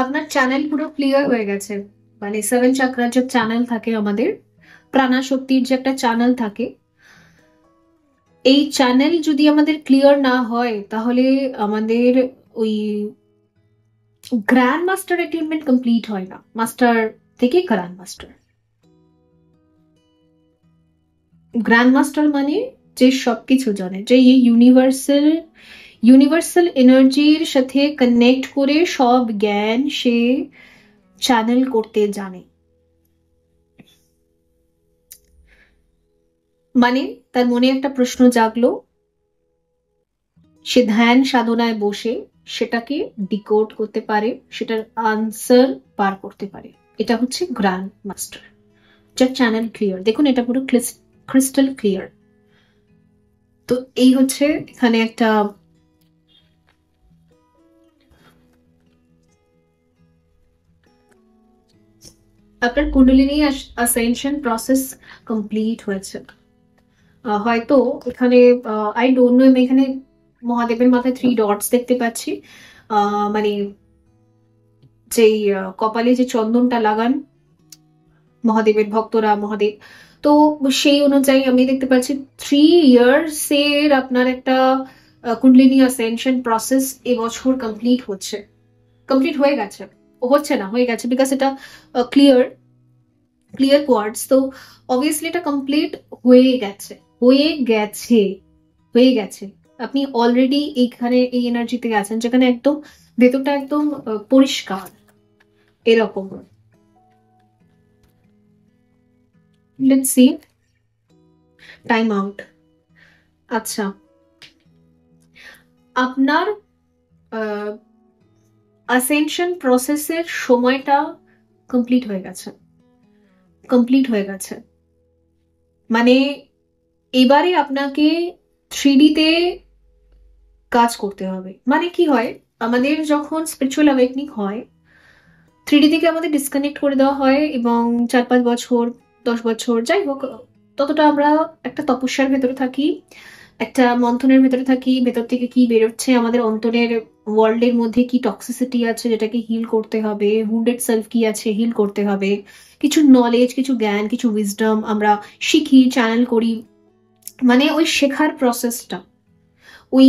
আপনার চ্যানেল পুরো ক্লিয়ার হয়ে গেছে, মানে 7 চাকরার যে চ্যানেল থাকে আমাদের, প্রাণাশক্তির যে একটা চ্যানেল থাকে, এই চ্যানেল যদি আমাদের ক্লিয়ার না হয় তাহলে আমাদের ওই গ্র্যান্ড মাস্টার অ্যাটিউনমেন্ট কমপ্লিট হয় না, মাস্টার থেকে গ্র্যান্ড মাস্টার। গ্র্যান্ড মাস্টার মানে যে সবকিছু জানে, যে এই ইউনিভার্সাল এনার্জির সাথে কানেক্ট করে সব জ্ঞান সে চ্যানেল করতে জানে। মানে তার মনে একটা প্রশ্ন জাগলো, সে ধ্যান সাধনায় বসে সেটাকে ডিকোড করতে পারে, সেটার আনসার বার করতে পারে। এটা হচ্ছে গ্র্যান্ড মাস্টার, যার চ্যানেল ক্লিয়ার। দেখুন এটা পুরো ক্রিস্টাল ক্লিয়ার। তো এই হচ্ছে এখানে একটা আপনার কুণ্ডলিনী অ্যাসেনশন প্রসেস কমপ্লিট হয়েছে। হয়তো এখানে আই ডোন্ট নো, আমি এখানে মহাদেবের মাথায় 3 ডটস দেখতে পাচ্ছি। মানে যেই কপালে যে চন্দনটা লাগান মহাদেবের ভক্তরা, মহাদেব, তো সেই অনুযায়ী আমি দেখতে পাচ্ছি 3 years এর আপনার একটা কুণ্ডলিনী অ্যাসেনশন প্রসেস এবছর কমপ্লিট হয়ে গেছে, হচ্ছে না, হয়ে গেছে, বিকজ এটা ক্লিয়ার ক্লিয়ার কোয়ার্ডস। তো অবভিয়াসলি এটা কমপ্লিট হয়ে গেছে হয়ে গেছে হয়ে গেছে। আপনি অলরেডি এইখানে এই এনার্জিতে আছেন যেখানে একদম ভেতরটা একদম পরিষ্কার এরকম। Let's see time out. আচ্ছা, আপনার অ্যাসেনশন প্রসেসের সময়টা কমপ্লিট হয়ে গেছে। মানে এবারে আপনাকে 3D তে কাজ করতে হবে। মানে কি হয়, আমাদের যখন স্পিরিচুয়াল অ্যাওয়েকনিং হয় 3D থেকে আমাদের ডিসকানেক্ট করে দেওয়া হয় এবং 4-5 বছর 10 বছর যাই হোক ততটা আমরা একটা তপস্যার ভেতরে থাকি, একটা মন্থনের ভেতরে থাকি। ভেতর থেকে কি বেরোচ্ছে, আমাদের অন্তরের ওয়ার্ল্ডের মধ্যে কি টক্সিসিটি আছে যেটাকে হিল করতে হবে, উন্ডেড সেলফ কি আছে হিল করতে হবে, কিছু নলেজ, কিছু জ্ঞান, কিছু উইজডম আমরা শিখি, চ্যানেল করি। মানে ওই শেখার প্রসেসটা, ওই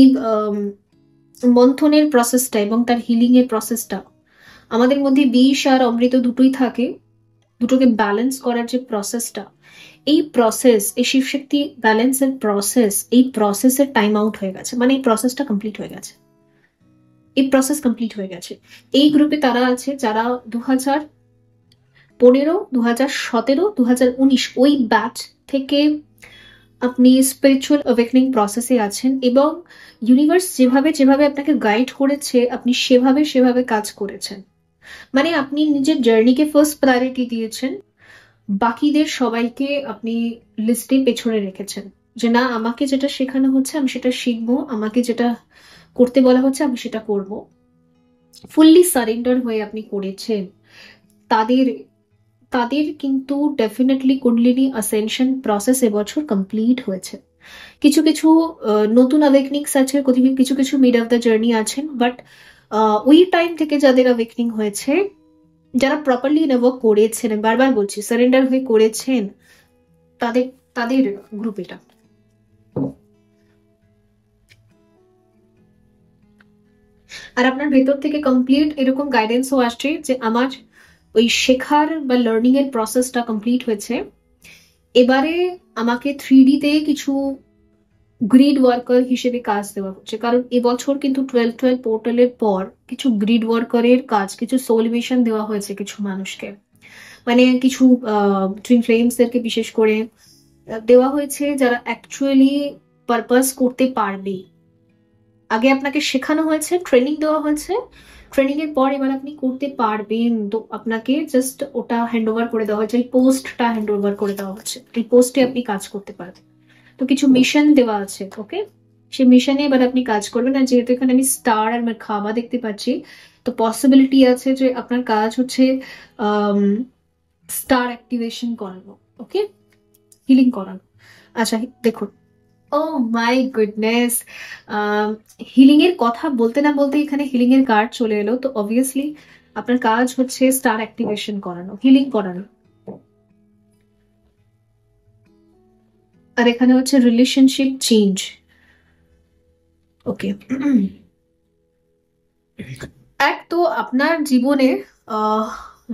মন্থনের প্রসেসটা এবং তার হিলিং এর প্রসেসটা, আমাদের মধ্যে বিষ আর অমৃত দুটোই থাকে, দুটোকে ব্যালেন্স করার যে প্রসেসটা, এই প্রসেস, এই শিবশক্তি ব্যালেন্সের প্রসেস, এই প্রসেসের টাইম আউট হয়ে গেছে। মানে এই প্রসেসটা কমপ্লিট হয়ে গেছে, এই প্রসেস কমপ্লিট হয়ে গেছে। এই গ্রুপে তারা আছে যারা 2015, 2017, 2019 ওই ব্যাচ থেকে আপনি স্পিরিচুয়াল অ্যাওয়েকনিং প্রসেসে আছেন এবং ইউনিভার্স যেভাবে যেভাবে আপনাকে গাইড করেছে আপনি সেভাবে কাজ করেছেন। মানে আপনি নিজের জার্নিকে ফার্স্ট প্রায়োরিটি দিয়েছেন, বাকিদের সবাইকে আপনি লিস্টে পেছনে রেখেছেন যে না, আমাকে যেটা শেখানো হচ্ছে আমি সেটা শিখবো, আমাকে যেটা করতে বলা হচ্ছে আমি সেটা করব। ফুললি সারেন্ডার হয়ে আপনি করেছেন। তাদের তাদের কিন্তু ডেফিনেটলি কুণ্ডলিনী অ্যাসেনশন প্রসেস এবছর কমপ্লিট হয়েছে। কিছু কিছু নতুন অ্যাওয়েকনিংস আছে, কিছু কিছু মিড অফ দ্য জার্নি আছেন, বাট ওই টাইম থেকে যাদের অ্যাওয়েকনিং হয়েছে, যারা প্রপারলি নেওয়া করেছেন, বারবার বলছি সারেন্ডার হয়ে করেছেন, তাদের তাদের গ্রুপ এটা। আর আপনার ভেতর থেকে কমপ্লিট এরকম গাইডেন্সও আসছে যে আমার ওই শেখার বা লার্নিং এর প্রসেসটা কমপ্লিট হয়েছে, এবারে আমাকে 3D তে কিছু গ্রিড ওয়ার্কার হিসেবে কাজ দেওয়া হচ্ছে। কারণ এবছর কিন্তু 12-12 পোর্টালের পর কিছু গ্রিড ওয়ার্কারের কাজ, কিছু সোল মিশন দেওয়া হয়েছে কিছু মানুষকে। মানে কিছু টুইন ফ্লেমসদেরকে বিশেষ করে দেওয়া হয়েছে যারা অ্যাকচুয়ালি পারপাস করতে পারবে। আগে আপনাকে শেখানো হয়েছে, ট্রেনিং দেওয়া হয়েছে, ট্রেনিং এর পর এবার আপনি করতে পারবেন, তো আপনাকে জাস্ট ওটা হ্যান্ড ওভার করে দেওয়া হয়েছে, এই পোস্টটা হ্যান্ড ওভার করে দেওয়া হচ্ছে, এই পোস্টে আপনি কাজ করতে পারবেন। তো কিছু মিশন দেওয়া আছে, ওকে, সেই মিশনে এবার আপনি কাজ করবেন। আর যেহেতু এখানে আমি স্টার আর খাবা দেখতে পাচ্ছি, তো পসিবিলিটি আছে যে আপনার কাজ হচ্ছে স্টার অ্যাক্টিভেশন করানো, ওকে, হিলিং করানো। আচ্ছা দেখুন, ও মাই গুডনেস, হিলিং এর কথা বলতে না বলতে এখানে হিলিং এর কার্ড চলে এলো। তো অবভিয়াসলি আপনার কাজ হচ্ছে স্টার অ্যাক্টিভেশন করানো, হিলিং করানো। আর এখানে হচ্ছে রিলেশনশিপ চেঞ্জ, ওকে। এক তো আপনার জীবনে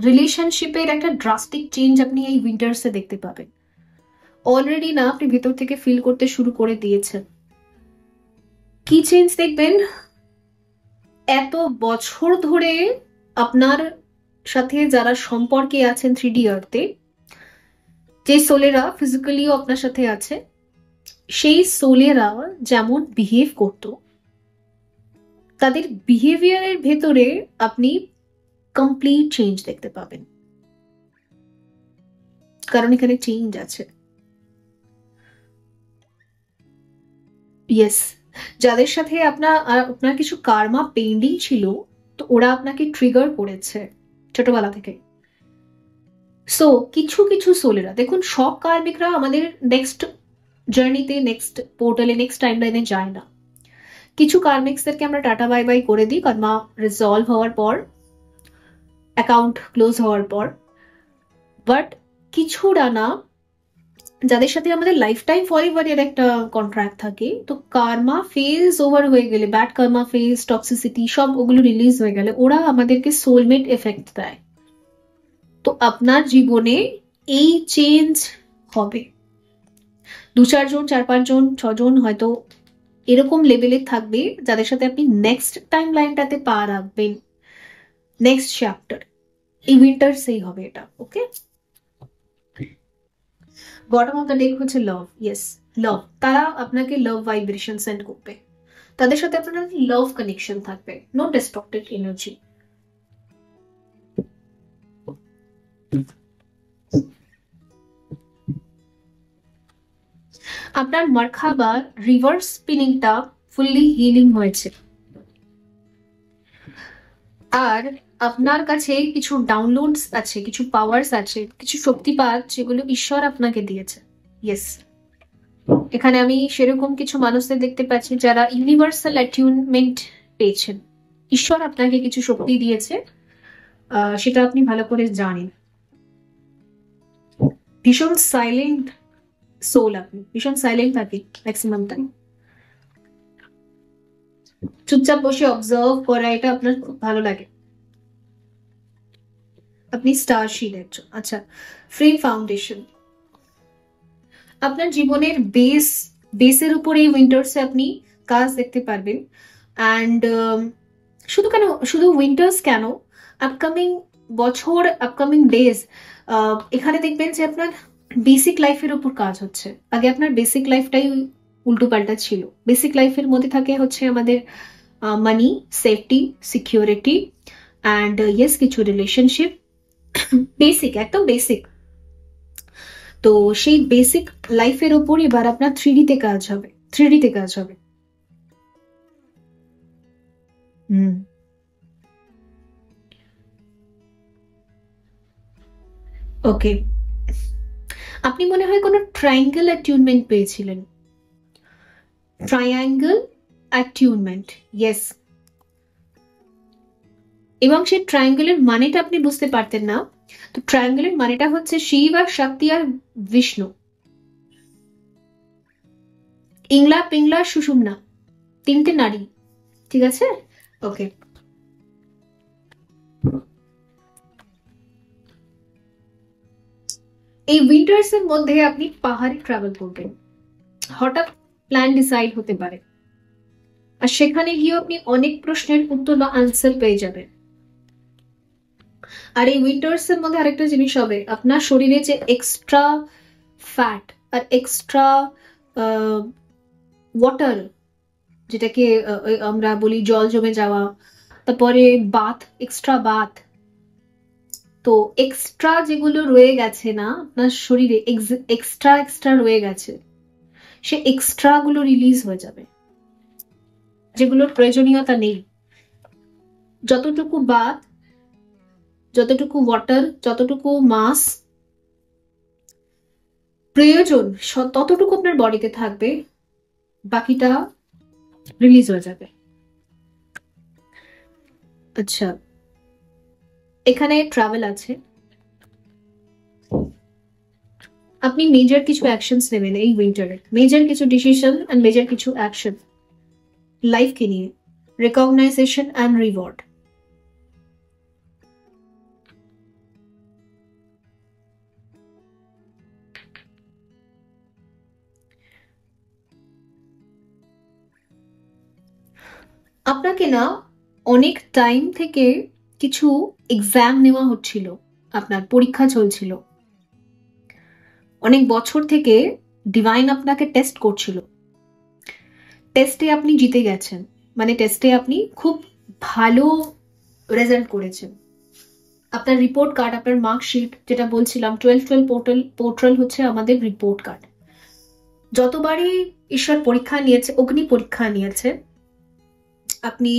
রিলেশনশিপের একটা ড্রাস্টিক চেঞ্জ আপনি এই উইন্টার্সে দেখতে পাবেন। অলরেডি না আপনি ভেতর থেকে ফিল করতে শুরু করে দিয়েছেন। কি চেঞ্জ দেখবেন, এত বছর ধরে আপনার সাথে যারা সম্পর্কে আছেন 3D আর্থে, যে সোলেরা ফিজিক্যালিও আপনার সাথে আছে, সেই সোলেরা যেমন বিহেভ করতো, তাদের বিহেভিয়ারের ভেতরে আপনি কমপ্লিট চেঞ্জ দেখতে পাবেন। কারণ এখানে চেঞ্জ আছে। ইয়েস, যাদের সাথে আপনার কিছু কার্মা পেন্ডিং ছিল, তো ওরা আপনাকে ট্রিগার করেছে ছোটবেলা থেকে। সো কিছু কিছু সোলেরা, দেখুন সব কার্মিকরা আমাদের নেক্সট জার্নিতে, নেক্সট পোর্টালে, নেক্সট টাইম লাইনে যায় না। কিছু কার্মিক্সদেরকে আমরা টাটা বাই বাই করে দিই কর্মা রিজলভ হওয়ার পর, অ্যাকাউন্ট ক্লোজ হওয়ার পর। বাট কিছুরা না যাদের সাথে আমাদের লাইফ টাইম ফরএভারের একটা কন্ট্রাক্ট থাকে, তো কার্মা ফেজ ওভার হয়ে গেলে, ব্যাড কার্মা ফেজ, টক্সিসিটি সব ওগুলো রিলিজ হয়ে গেলে ওরা আমাদেরকে সোলমেট এফেক্ট দেয়। তো আপনার জীবনে এই চেঞ্জ হবে। 2-4 জন, 4-5 জন, 6 জন হয়তো এরকম লেভেলে থাকবে যাদের সাথে আপনি নেক্সট টাইম লাইনটাতে পা রাখবেন, নেক্সট চ্যাপ্টার। এই উইন্টার্সেই হবে এটা। ওকে, বটম অফ দ্য ডেক হচ্ছে লাভ। ইয়েস, লাভ। তারা আপনাকে লাভ ভাইব্রেশন সেন্ড করবে, তাদের সাথে আপনার লাভ কানেকশন থাকবে, নো ডিস্ট্রাক্টেড এনার্জি। আপনার মার্খাবা রিভার্স স্পিনিংটা ফুললি হিলিং হয়েছে, আর আপনার কাছে কিছু ডাউনলোডস আছে, কিছু পাওয়ার্স আছে, কিছু শক্তিপাত যেগুলো ঈশ্বর আপনাকে দিয়েছে। ইয়েস, এখানে আমি সেরকম কিছু মানুষদের দেখতে পাচ্ছি যারা ইউনিভার্সাল অ্যাটিউনমেন্ট পেয়েছেন। ঈশ্বর আপনাকে কিছু শক্তি দিয়েছে, সেটা আপনি ভালো করে জানেন। ভীষণ সাইলেন্ট সোল, আপনি ভীষণ সাইলেন্ট থাকে ম্যাক্সিমাম টাইম। চুপচাপ বসে অবজার্ভ করা, এটা আপনার খুব ভালো লাগে। আপনি স্টার শিড একজন। আচ্ছা, ফ্রি ফাউন্ডেশন। আপনার জীবনের বেসের উপর এই উইন্টার্সে আপনি কাজ দেখতে পারবেন। অ্যান্ড শুধু উইন্টার্স কেন, আপকামিং বছর, আপকামিং ডেজ, এখানে দেখবেন যে আপনার বেসিক লাইফের উপর কাজ হচ্ছে। আগে আপনার বেসিক লাইফটাই উল্টো পাল্টা ছিল। বেসিক লাইফের মধ্যে থাকে হচ্ছে আমাদের মানি, সেফটি, সিকিউরিটি অ্যান্ড ইয়েস কিছু রিলেশনশিপ, বেসিক, একদম বেসিক। তো সেই বেসিক লাইফের ওপর এবার আপনার 3D তে কাজ হবে, 3D তে কাজ হবে। ওকে, আপনি মনে হয় কোনো ট্রায়াঙ্গেল অ্যাটিউনমেন্ট পেয়েছিলেন। Triangle attunement, yes. এবং সেই ট্রায়াঙ্গেলের মানেটা আপনি বুঝতে পারতেন না। তো ট্রায়াঙ্গেলের মানেটা হচ্ছে শিব আর শক্তি আর বিষ্ণু, ইংলা পিংলা সুষুম্না, 3টে নারী। ঠিক আছে, ওকে। এই উইন্টার্স এর মধ্যে আপনি পাহাড়ে ট্রাভেল করবেন, হঠাৎ প্ল্যান ডিসাইড হতে পারে, আর সেখানে গিয়ে আপনি অনেক প্রশ্নের উত্তর বা আনসার পেয়ে যাবেন। আর এই উইন্টার্স এর মধ্যে আরেকটা জিনিস হবে, আপনার শরীরে যে এক্সট্রা ফ্যাট আর এক্সট্রা ওয়াটার, যেটাকে আমরা বলি জল জমে যাওয়া, তারপরে বাত, এক্সট্রা বাত, তো এক্সট্রা যেগুলো রয়ে গেছে না আপনার শরীরে, এক্সট্রা রয়ে গেছে, সে এক্সট্রা গুলো রিলিজ হয়ে যাবে, যেগুলোর প্রয়োজনীয়তা নেই। যতটুকু বাত, যতটুকু ওয়াটার, যতটুকু মাস প্রয়োজন, ততটুকু আপনার বডিতে থাকবে, বাকিটা রিলিজ হয়ে যাবে। আচ্ছা, এখানে ট্রাভেল আছে, আপনি মেজর কিছু অ্যাকশনস নেবেন এই উইন্টারে, মেজর কিছু ডিসিশন এন্ড মেজর কিছু অ্যাকশন লাইফকে নিয়ে, রেকগনাইজেশন এন্ড রিওয়ার্ড। আপনাকে না অনেক টাইম থেকে কিছু এক্সাম নেওয়া হচ্ছিল, আপনার পরীক্ষা চলছিল, অনেক বছর থেকে ডিভাইন আপনাকে টেস্ট করছিল, টেস্টে আপনি জিতে গেছেন, মানে টেস্টে আপনি খুব ভালো রেজাল্ট করেছেন। আপনার রিপোর্ট কার্ড, আপনার মার্কশিট, যেটা বলছিলাম 12 পোর্টাল হচ্ছে আমাদের রিপোর্ট কার্ড। যতবারই ঈশ্বর পরীক্ষা নিয়েছে, অগ্নি পরীক্ষা নিয়েছে, আপনি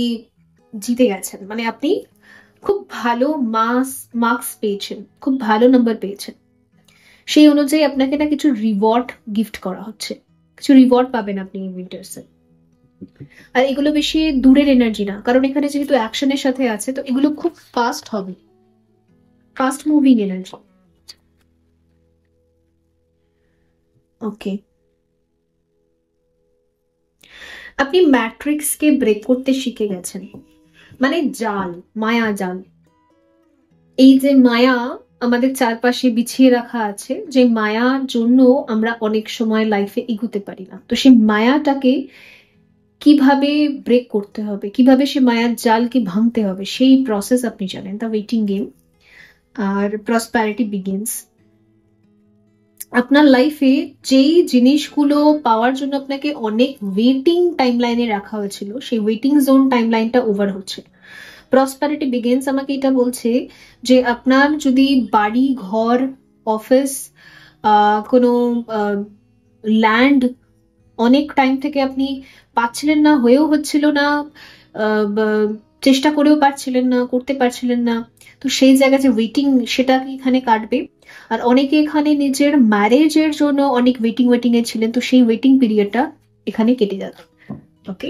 জিতে গেছেন, মানে আপনি খুব ভালো মার্কস পেয়েছেন, খুব ভালো নাম্বার পেয়েছেন। সেই অনুযায়ী আপনাকে না কিছু রিওয়ার্ড গিফট করা হচ্ছে, কিছু রিওয়ার্ড পাবেন আপনি উইন্টার্সে। আর এগুলো বেশি দূরের এনার্জি না, কারণ এখানে যেহেতু অ্যাকশনের সাথে আছে, তো এগুলো খুব ফাস্ট হবে, ফাস্ট মুভিং এনার্জি। ওকে, আপনি ম্যাট্রিক্সকে ব্রেক করতে শিখে গেছেন, মানে জাল, মায়া জাল। এই যে মায়া আমাদের চারপাশে বিছিয়ে রাখা আছে, যে মায়ার জন্য আমরা অনেক সময় লাইফে এগোতে পারি না, তো সেই মায়াটাকে কিভাবে ব্রেক করতে হবে, কিভাবে সে মায়ার জালকে ভাঙতে হবে, সেই প্রসেস আপনি জানেন, দ্য ওয়েটিং গেম। আর প্রসপ্যারিটি বিগিনস। আপনার লাইফে যেই জিনিসগুলো পাওয়ার জন্য আপনাকে অনেক ওয়েটিং টাইমলাইনে রাখা হয়েছিল, সেই ওয়েটিং জোন টাইমলাইনটা ওভার হচ্ছে। প্রসপ্যারিটি বিগিনস আমাকে এটা বলছে যে আপনার যদি বাড়ি, ঘর, অফিস, কোনো ল্যান্ড অনেক টাইম থেকে আপনি পাচ্ছিলেন না, হয়েও হচ্ছিল না, চেষ্টা করেও পারছিলেন না, করতে পারছিলেন না, তো সেই জায়গায় যে ওয়েটিং, সেটা এখানে কাটবে। আর অনেকে এখানে নিজের ম্যারেজের জন্য অনেক ওয়েটিং এ ছিলেন, তো সেই ওয়েটিং পিরিয়ডটা এখানে কেটে যাবে। ওকে,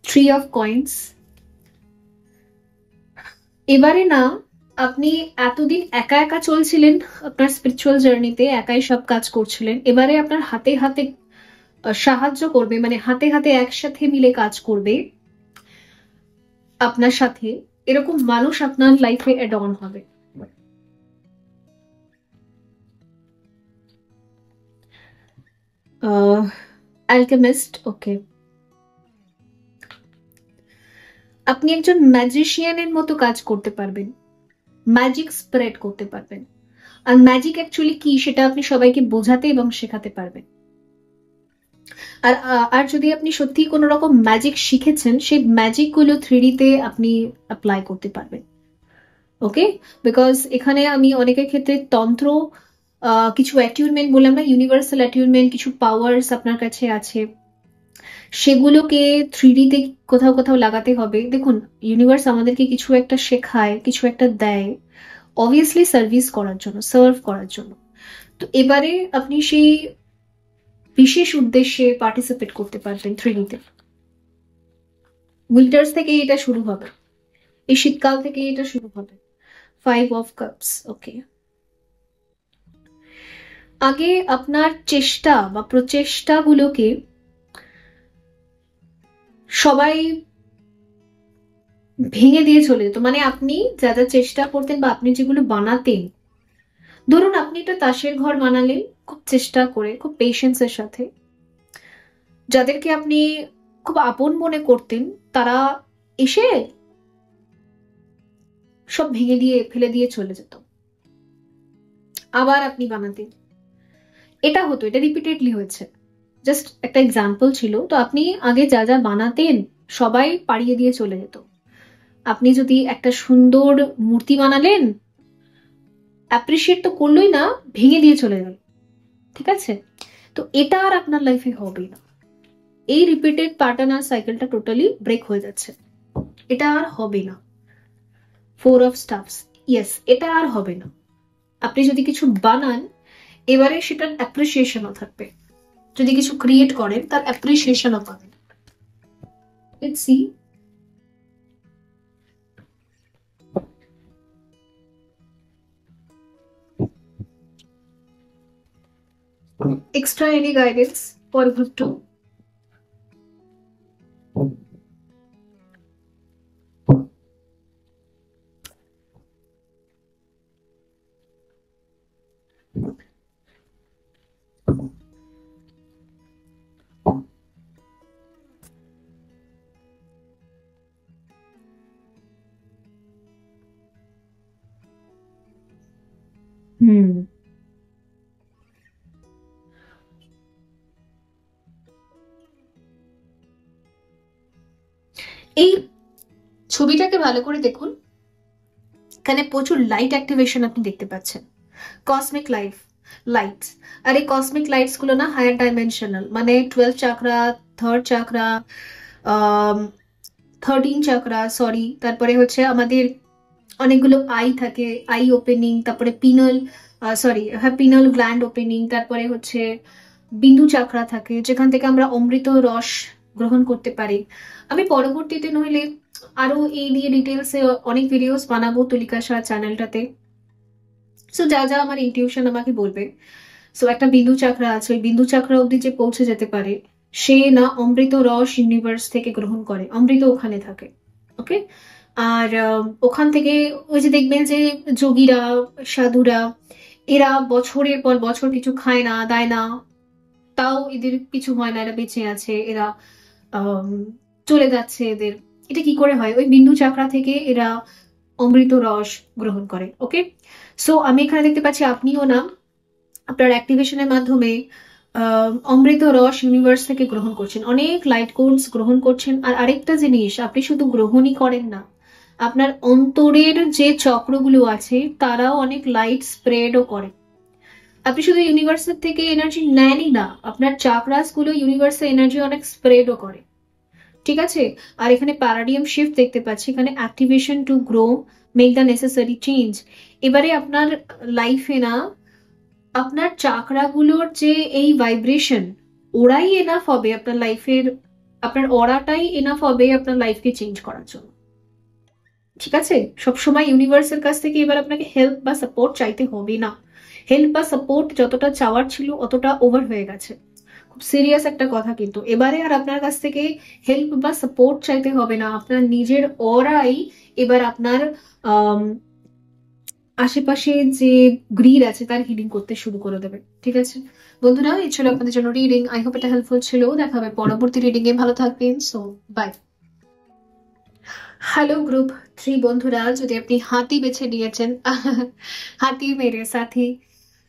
থ্রি অফ কয়েন্স। এবারে না, আপনি এতদিন একা একা চলছিলেন, আপনার স্পিরিচুয়াল জার্নিতে একাই সব কাজ করছিলেন, এবারে আপনার হাতে হাতে সাহায্য করবে, মানে হাতে হাতে একসাথে মিলে কাজ করবে আপনার সাথে, এরকম মানুষ আপনার লাইফে অ্যাড অন হবে। অ্যালকেমিস্ট, ওকে। আপনি একজন ম্যাজিশিয়ানের মতো কাজ করতে পারবেন, ম্যাজিক স্প্রেড করতে পারবেন। আর ম্যাজিক অ্যাকচুয়ালি কি, সেটা আপনি সবাইকে বোঝাতে এবং শেখাতে পারবেন। আর আর যদি আপনি সত্যি কোনো রকম ম্যাজিক শিখেছেন, সেই ম্যাজিক গুলো 3D তে আপনি অ্যাপ্লাই করতে পারবেন। ওকে, বিকজ এখানে আমি অনেকের ক্ষেত্রে তন্ত্র, কিছু অ্যাটিউনমেন্ট বললাম না, ইউনিভার্সাল অ্যাটিউনমেন্ট, কিছু পাওয়ার্স আপনার কাছে আছে, সেগুলোকে 3D তে কোথাও কোথাও লাগাতে হবে। দেখুন, ইউনিভার্স আমাদেরকে কিছু একটা শেখায়, কিছু একটা দেয়, অবভিয়াসলি সার্ভিস করার জন্য, সার্ভ করার জন্য। তো এবারে আপনি সেই বিশেষ উদ্দেশ্যে পার্টিসিপেট করতে পারবেন 3D তে। উইন্টার্স থেকে এটা শুরু হবে, এই শীতকাল থেকে এটা শুরু হবে। 5 অফ কাপস, ওকে। আগে আপনার চেষ্টা বা প্রচেষ্টাগুলোকে সবাই ভেঙে দিয়ে চলে যেত, মানে আপনি যা যা চেষ্টা করতেন বা আপনি যেগুলো বানাতেন, ধরুন আপনি একটা তাসের ঘর বানালেন খুব চেষ্টা করে, খুব পেশেন্সের সাথে, যাদেরকে আপনি খুব আপন মনে করতেন, তারা এসে সব ভেঙে দিয়ে ফেলে দিয়ে চলে যেত, আবার আপনি বানাতেন। এটা হতো, এটা রিপিটেডলি হয়েছে। জাস্ট একটা এক্সাম্পল ছিল। তো আপনি আগে যা যা বানাতেন, সবাই পাড়িয়ে দিয়ে চলে যেত। আপনি যদি একটা সুন্দর মূর্তি বানালেন, অ্যাপ্রিসিয়েট তো করলোই না, ভেঙে দিয়ে চলে গেল। ঠিক আছে, তো এটা আর আপনার লাইফে হবে না। এই রিপিটেড প্যাটার্ন আর সাইকেলটা টোটালি ব্রেক হয়ে যাচ্ছে, এটা আর হবে না। 4 অফ স্টাফস, ইয়েস, এটা আর হবে না। আপনি যদি কিছু বানান, এবারে সেটার অ্যাপ্রিসিয়েশনও থাকবে। যদি কিছু ক্রিয়েট করেন, তার অ্যাপ্রিসিয়েশনও পাবেন। Let's see. Extra any guidance for group 2? এই ছবিটাকে ভালো করে দেখুন, এখানে প্রচুর লাইট অ্যাক্টিভেশন আপনি দেখতে পাচ্ছেন, কসমিক লাইটস। আর এই কসমিক লাইটস গুলো না হায়ার ডাইমেনশনাল, মানে 12 চাকরা, থার্ড চাকরা, 13 চাকরা, সরি, তারপরে হচ্ছে আমাদের অনেকগুলো আই থাকে, আই ওপেনিং, তারপরে পিনাল, সরি হ্যাঁ পিনাল গ্ল্যান্ড ওপেনিং, তারপরে হচ্ছে বিন্দু চাকরা থাকে যেখান থেকে আমরা অমৃত রস গ্রহণ করতে পারি। আমি পরবর্তীতে নইলে আরো এই নিয়ে ডিটেলসে অনেক ভিডিওস বানাবো তুলিকা শাহ চ্যানেলটাতে। সো যা যা আমার ইনটিউশন আমাকে বলবে। সো একটা বিন্দু চাকরা আছে, ওই বিন্দু চাকরা অব্দি যে পৌঁছে যেতে পারে সে না অমৃত রস ইউনিভার্স থেকে গ্রহণ করে, অমৃত ওখানে থাকে। ওকে, আর ওখান থেকে ওই যে দেখবেন যে যোগীরা, সাধুরা, এরা বছরের পর বছর কিছু খায় না দায় না, তাও এদের কিছু হয় না, এরা বেঁচে আছে, এরা আম, চলে যাচ্ছে এদের। এটা কি করে হয়? ওই বিন্দু চাকরা থেকে এরা অমৃত রস গ্রহণ করে। ওকে, সো আমি এখানে দেখতে পাচ্ছি আপনিও না আপনার অ্যাক্টিভেশনের মাধ্যমে অমৃত রস ইউনিভার্স থেকে গ্রহণ করছেন, অনেক লাইট কোডস গ্রহণ করছেন। আর আরেকটা জিনিস, আপনি শুধু গ্রহণই করেন না, আপনার অন্তরের যে চক্রগুলো আছে তারাও অনেক লাইট স্প্রেডও করে। আপনি শুধু ইউনিভার্সের থেকে এনার্জি নেনই না, আপনার চাকরাস গুলো ইউনিভার্সের এনার্জি অনেক স্প্রেডও করে। ঠিক আছে, আর এখানে প্যারাডিয়াম শিফট দেখতে পাচ্ছি, এখানে activation to grow, make the necessary change. এবারে আপনার লাইফে না আপনার চাকরাগুলোর যে এই ভাইব্রেশন, ওরাই এনাফ হবে আপনার লাইফের, আপনার অরাটাই এনাফ হবে আপনার লাইফকে চেঞ্জ করার জন্য। ঠিক আছে, সবসময় ইউনিভার্সের কাছ থেকে এবার আপনাকে হেল্প বা সাপোর্ট চাইতে হবে না। হেল্প বা সাপোর্ট যতটা চাওয়ার ছিল অতটা ওভার হয়ে গেছে, খুব সিরিয়াস একটা কথা। কিন্তু এবারে আর আপনার কাছ থেকে হেল্প বা সাপোর্ট চাইতে হবে না, আপনার নিজের অরাই এবার আপনার আশেপাশে যে গ্রিড আছে তার হিলিং করতে শুরু করে দেবে। ঠিক আছে বন্ধুরা, এই ছিল আপনাদের জন্য রিডিং। আই হোপ এটা হেল্পফুল ছিল। দেখা হবে পরবর্তী রিডিং এ, ভালো থাকবেন। So by. হ্যালো গ্রুপ 3 বন্ধুরা, যদি আপনি হাতি বেছে নিয়েছেন, হাতি মেরে সাথী,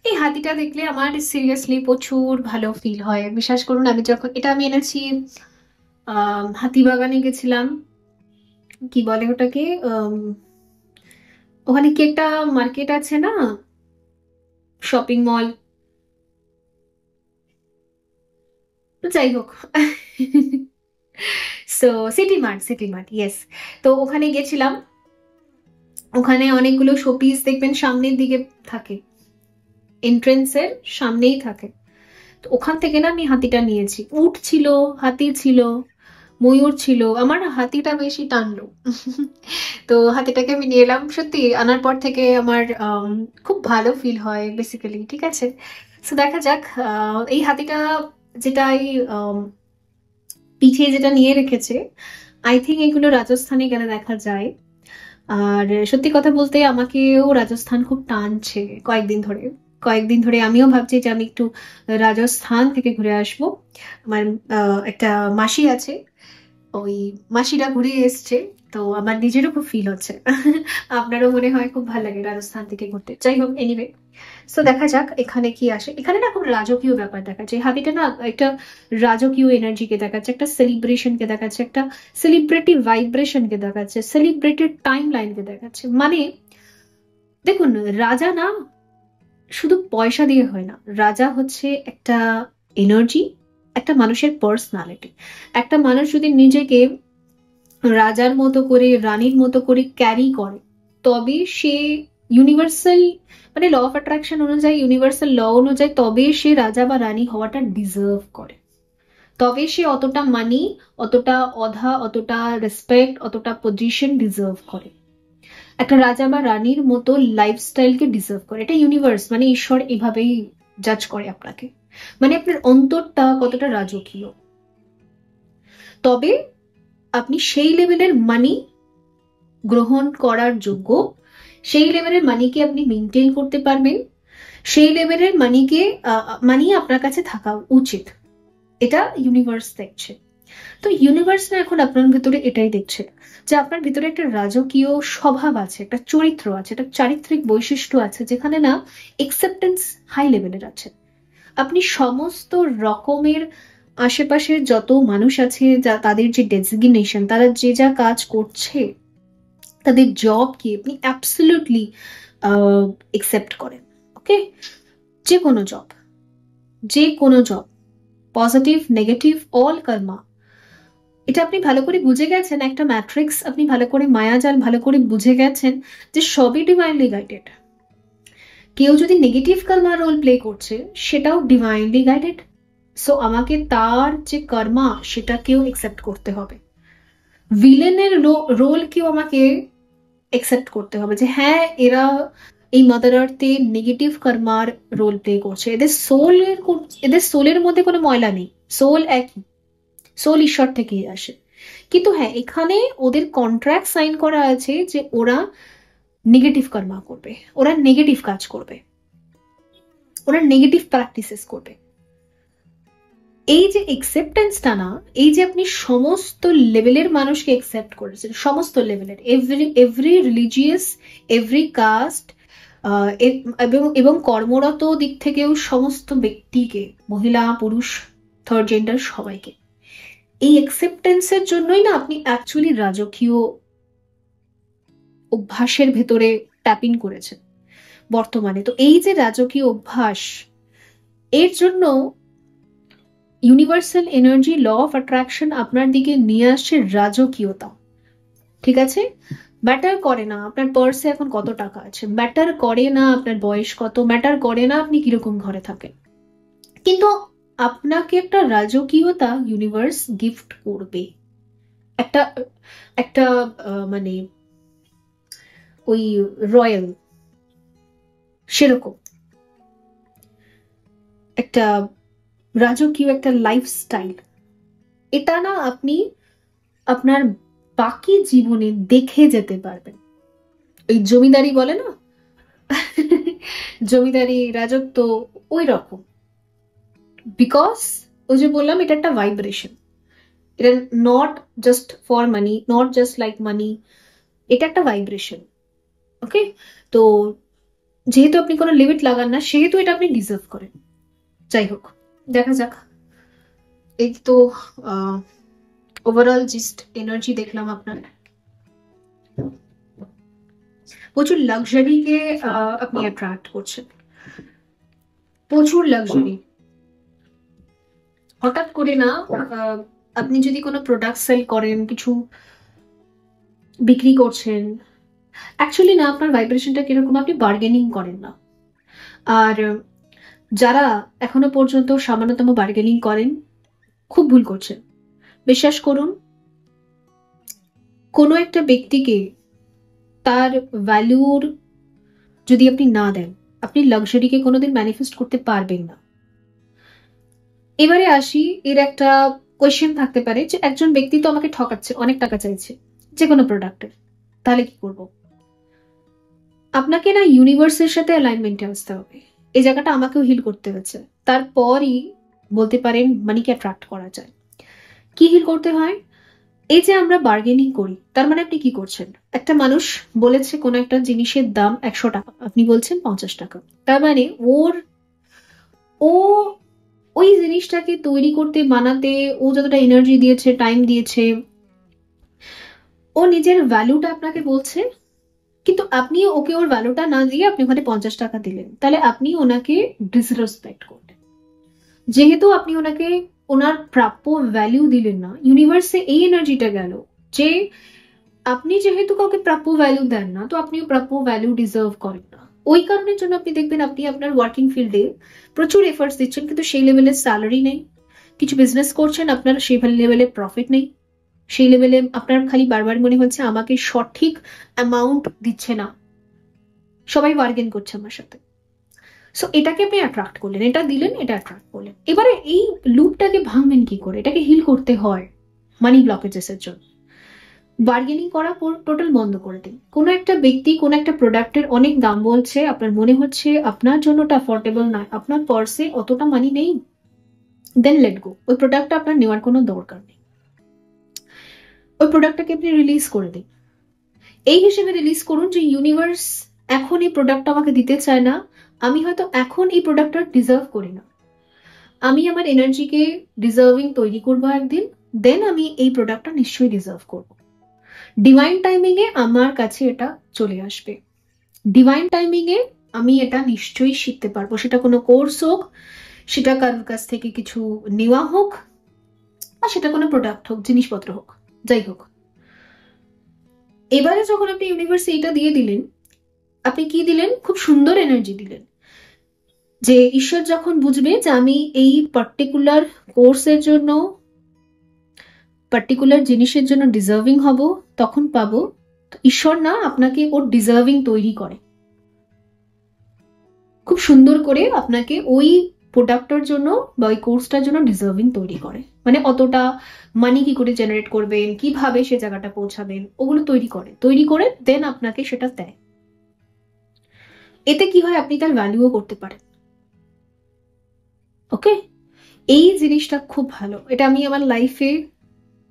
এই হাতিটা দেখলে আমার সিরিয়াসলি প্রচুর ভালো ফিল হয়। বিশ্বাস করুন, আমি যখন এটা আমি এনেছি হাতি বাগানে গেছিলাম, কি বলে ওটাকে, ওখানে কি একটা মার্কেট আছে না, শপিং মল, যাই হোক, সো সিটি মার্ট ইয়েস। তো ওখানে গেছিলাম, ওখানে অনেকগুলো শোপিস দেখবেন সামনের দিকে থাকে, এন্ট্রেন্সের সামনেই থাকে। তো ওখান থেকে না আমি হাতিটা নিয়েছি। উট ছিল, হাতি ছিল, ময়ূর ছিল, আমার না হাতিটা বেশি টানলো। তো হাতিটাকে আমি নিয়ে এলাম। সত্যি আনার পর থেকে আমার খুব ভালো ফিল হয় বেসিক্যালি। ঠিক আছে, তো দেখা যাক এই হাতিটা যেটা এই পিঠে যেটা নিয়ে রেখেছে, আই থিঙ্ক এগুলো রাজস্থানে গেলে দেখা যায়। আর সত্যি কথা বলতে আমাকেও রাজস্থান খুব টানছে কয়েকদিন ধরে আমিও ভাবছি যে আমি একটু রাজস্থান থেকে ঘুরে আসবো। আমার একটা মাসি আছে, ওই মাসিরা ঘুরে এসছে, তো আমার নিজেরও খুব ফিল হচ্ছে। আপনারও মনে হয় খুব ভালো লাগে রাজস্থান থেকে ঘুরতে। যাই হোক, এনিওয়ে, সো দেখা যাক এখানে কি আসে। এখানে না খুব রাজকীয় ব্যাপার দেখাচ্ছে, হাতিটা না একটা রাজকীয় এনার্জিকে দেখাচ্ছে, একটা সেলিব্রেশনকে দেখাচ্ছে, একটা সেলিব্রেটিভ ভাইব্রেশনকে দেখাচ্ছে, সেলিব্রেটেড টাইম লাইনকে দেখাচ্ছে। মানে দেখুন, রাজা না শুধু পয়সা দিয়ে হয় না, রাজা হচ্ছে একটা এনার্জি, একটা মানুষের পার্সোনালিটি। একটা মানুষ যদি নিজেকে রাজার মতো করে, রানীর মতো করে ক্যারি করে, তবে সে ইউনিভার্সাল, মানে ল অফ অ্যাট্রাকশন অনুযায়ী, ইউনিভার্সাল ল অনুযায়ী, তবে সে রাজা বা রানী হওয়াটা ডিজার্ভ করে। তবে সে অতটা মানি, অতটা অধা, অতটা রেসপেক্ট, অতটা পজিশন ডিজার্ভ করে। একটা রাজা বা রানীর মতো লাইফস্টাইলকে ডিজার্ভ করে। এটা ইউনিভার্স, মানে ঈশ্বর এভাবেই জাজ করে আপনাকে, মানে আপনার অন্তরটা কতটা রাজকীয়, তবে আপনি সেই লেভেলের মানি গ্রহণ করার যোগ্য, সেই লেভেলের মানিকে আপনি মেনটেন করতে পারবেন, সেই লেভেলের মানি আপনার কাছে থাকা উচিত। এটা ইউনিভার্স দেখছে। তো ইউনিভার্স না এখন আপনার ভিতরে এটাই দেখছে যে আপনার ভিতরে একটা রাজকীয় স্বভাব আছে, একটা চরিত্র আছে, একটা চারিত্রিক বৈশিষ্ট্য আছে, যেখানে না একসেপ্টেন্স হাই লেভেলের আছে। আপনি সমস্ত রকমের আশেপাশের যত মানুষ আছে, যা তাদের যে ডেজিগনেশন, তারা যে যা কাজ করছে, তাদের জব কি আপনি অ্যাবসলিউটলি একসেপ্ট করেন। ওকে, যে কোনো জব, যে কোনো জব, পজিটিভ নেগেটিভ অল কর্মা, এটা আপনি ভালো করে বুঝে গেছেন, একটা ম্যাট্রিক্স আপনি ভালো করে, মায়াজাল ভালো করে বুঝে গেছেন যে সবই ডিভাইনলি গাইডেড। কেউ যদি নেগেটিভ কর্মা রোল প্লে করছে সেটাও ডিভাইনলি গাইডেড। সো আমাকে তার যে কর্মা সেটাকেও একসেপ্ট করতে হবে, ভিলেনের রোল কেও আমাকে একসেপ্ট করতে হবে যে হ্যাঁ এরা এই মাদার আর্থে নেগেটিভ কর্মার রোল প্লে করছে, এদের সোলের মধ্যে কোনো ময়লা নেই, সোল একই, সোল ঈশ্বর থেকেই আসে। কিন্তু হ্যাঁ এখানে ওদের কন্ট্রাক্ট সাইন করা আছে যে ওরা নেগেটিভ কর্মা করবে, ওরা নেগেটিভ কাজ করবে, ওরা নেগেটিভ প্র্যাকটিসেস করবে। এই যে একসেপ্টেন্সটা না, এই যে আপনি সমস্ত লেভেলের মানুষকে একসেপ্ট করেছেন, সমস্ত লেভেলের, এভরি রিলিজিয়াস, এভরি কাস্ট, এবং কর্মরত দিক থেকেও সমস্ত ব্যক্তিকে, মহিলা পুরুষ থার্ড জেন্ডার সবাইকে, এই অ্যাকসেপ্টেন্সের জন্যই না আপনি অ্যাকচুয়ালি রাজকীয় অভ্যাসের ভেতরে ট্যাপিং করেছেন বর্তমানে। তো এই যে রাজকীয় অভ্যাস, এর জন্য universal energy, law of attraction আপনার দিকে নিয়ে আসছে রাজকীয়তা। ঠিক আছে, ম্যাটার করে না আপনার পার্সে এখন কত টাকা আছে, ম্যাটার করে না আপনার বয়স কত, ম্যাটার করে না আপনি কিরকম ঘরে থাকেন, কিন্তু আপনাকে একটা রাজকীয়তা ইউনিভার্স গিফট করবে। একটা একটা মানে ওই রয়্যাল, সেরকম একটা রাজকীয় একটা লাইফস্টাইল, এটা না আপনি আপনার বাকি জীবনে দেখে যেতে পারবেন। ওই জমিদারি বলে না, জমিদারি রাজত্ব, ওই রকম। বিকজ ওই যে বললাম এটা একটা ভাইব্রেশন, এটা not just for money, not just like money, এটা একটা ভাইব্রেশন। ওকে, তো যেহেতু আপনি কোনো লিমিট লাগান না সেহেতু এটা আপনি ডিজার্ভ করেন। যাই হোক, দেখা যাক। এই তো ওভারঅল জিস্ট এনার্জি দেখলাম আপনার। প্রচুর লাক্সারিকে আপনি অ্যাট্রাক্ট করছেন, প্রচুর লাক্সারি। হঠাৎ করে না আপনি যদি কোনো প্রোডাক্ট সেল করেন, কিছু বিক্রি করছেন, অ্যাকচুয়ালি না আপনার ভাইব্রেশনটা কিরকম, আপনি বার্গেনিং করেন না। আর যারা এখনো পর্যন্ত সামান্যতম বার্গেনিং করেন খুব ভুল করছেন। বিশ্বাস করুন, কোনো একটা ব্যক্তিকে তার ভ্যালুর যদি আপনি না দেন, আপনি লাক্সারিকে কোনোদিন ম্যানিফেস্ট করতে পারবেন না। এবারে আসি, এর একটা কোয়েশ্চেন থাকতে পারে যে একজন ব্যক্তি তো আমাকে ঠকাচ্ছে, অনেক টাকা চাইছে যে কোনো প্রোডাক্টের, তাহলে কি করব? আপনাকে না ইউনিভার্সের সাথে অ্যালাইনমেন্টে আসতে হবে। এই জায়গাটা আমাকেও হিল করতে হয়েছে, তারপরই বলতে পারেন মানিকে অ্যাট্রাক্ট করা যায়। কি হিল করতে হয়? এই যে আমরা বার্গেনিং করি, তার মানে আপনি কি করছেন? একটা মানুষ বলেছে কোনো একটা জিনিসের দাম 100 টাকা, আপনি বলছেন 50 টাকা, তার মানে ও ওই জিনিসটাকে তৈরি করতে, বানাতে ও যতটা এনার্জি দিয়েছে, টাইম দিয়েছে, ও নিজের ভ্যালুটা আপনাকে বলছে, কিন্তু আপনি ওকে ওর ভ্যালুটা না দিয়ে আপনি ওখানে 50 টাকা দিলেন, তাহলে আপনি ওনাকে ডিসরেসপেক্ট করলেন। যেহেতু আপনি ওনাকে ওনার প্রাপ্য ভ্যালু দিলেন না, ইউনিভার্সে এই এনার্জিটা গেল যে আপনি যেহেতু কাউকে প্রাপ্য ভ্যালু দেন না, তো আপনিও প্রাপ্য ভ্যালু ডিজার্ভ করেন না। ওই কারণের জন্য আপনি দেখবেন আপনি আপনার ওয়ার্কিং ফিল্ডে প্রচুর এফার্টস দিচ্ছেন, কিন্তু সেই লেভেলের স্যালারি নেই। কিছু বিজনেস করছেন, আপনার সেই লেভেলের প্রফিট নেই, সেই লেভেলে আপনার খালি বারবার মনে হচ্ছে আমাকে সঠিক অ্যামাউন্ট দিচ্ছে না, সবাই বার্গেন করছে আমার সাথে। সো এটাকে আপনি অ্যাট্রাক্ট করলেন, এটা দিলেন, এটা অ্যাট্রাক্ট করলেন। এবারে এই লুপটাকে ভাঙবেন কি করে? এটাকে হিল করতে হয় মানি ব্লকেজেসের জন্য। বার্গেনিং করা টোটাল বন্ধ করে দিন। কোনো একটা ব্যক্তি কোনো একটা প্রোডাক্টের অনেক দাম বলছে, আপনার মনে হচ্ছে আপনার জন্য ওটা অ্যাফোর্ডেবল নয়, আপনার পার্সে অতটা মানি নেই, দেন লেট গো। ওই প্রোডাক্টটা আপনার নেওয়ার কোনো দরকার নেই, ওই প্রোডাক্টটাকে আপনি রিলিজ করে দিন। এই হিসেবে রিলিজ করুন যে ইউনিভার্স এখন এই প্রোডাক্টটা আমাকে দিতে চায় না, আমি হয়তো এখন এই প্রোডাক্টটা ডিজার্ভ করি না, আমি আমার এনার্জিকে ডিজার্ভিং তৈরি করবো একদিন, দেন আমি এই প্রোডাক্টটা নিশ্চয়ই ডিজার্ভ করব। ডিভাইন টাইমিং এ আমার কাছে এটা চলে আসবে, ডিভাইন টাইমিং এ আমি এটা নিশ্চয়ই শিখতে পারবো, সেটা কোনো কোর্স হোক, সেটা কারোর কাছ থেকে কিছু নেওয়া হোক, আর সেটা কোনো প্রোডাক্ট হোক, জিনিসপত্র হোক, যাই হোক। এবারে যখন আপনি ইউনিভার্সে এটা দিয়ে দিলেন, আপনি কি দিলেন? খুব সুন্দর এনার্জি দিলেন, যে ঈশ্বর যখন বুঝবে যে আমি এই পার্টিকুলার কোর্সের জন্য, পার্টিকুলার জিনিসের জন্য ডিজার্ভিং হব, তখন পাবো। ঈশ্বর না আপনাকে ওর ডিজার্ভিং তৈরি করে, খুব সুন্দর করে আপনাকে ওই প্রোডাক্টের জন্য বা ওই কোর্সটার জন্য ডিজার্ভিং তৈরি করে। মানে অতটা মানি কি করে জেনারেট করবেন, কিভাবে সে জায়গাটা পৌঁছাবেন, ওগুলো তৈরি করে দেন আপনাকে সেটা দেয়। এতে কি হয়? আপনি তার ভ্যালুও করতে পারেন। ওকে, এই জিনিসটা খুব ভালো। এটা আমি আমার লাইফে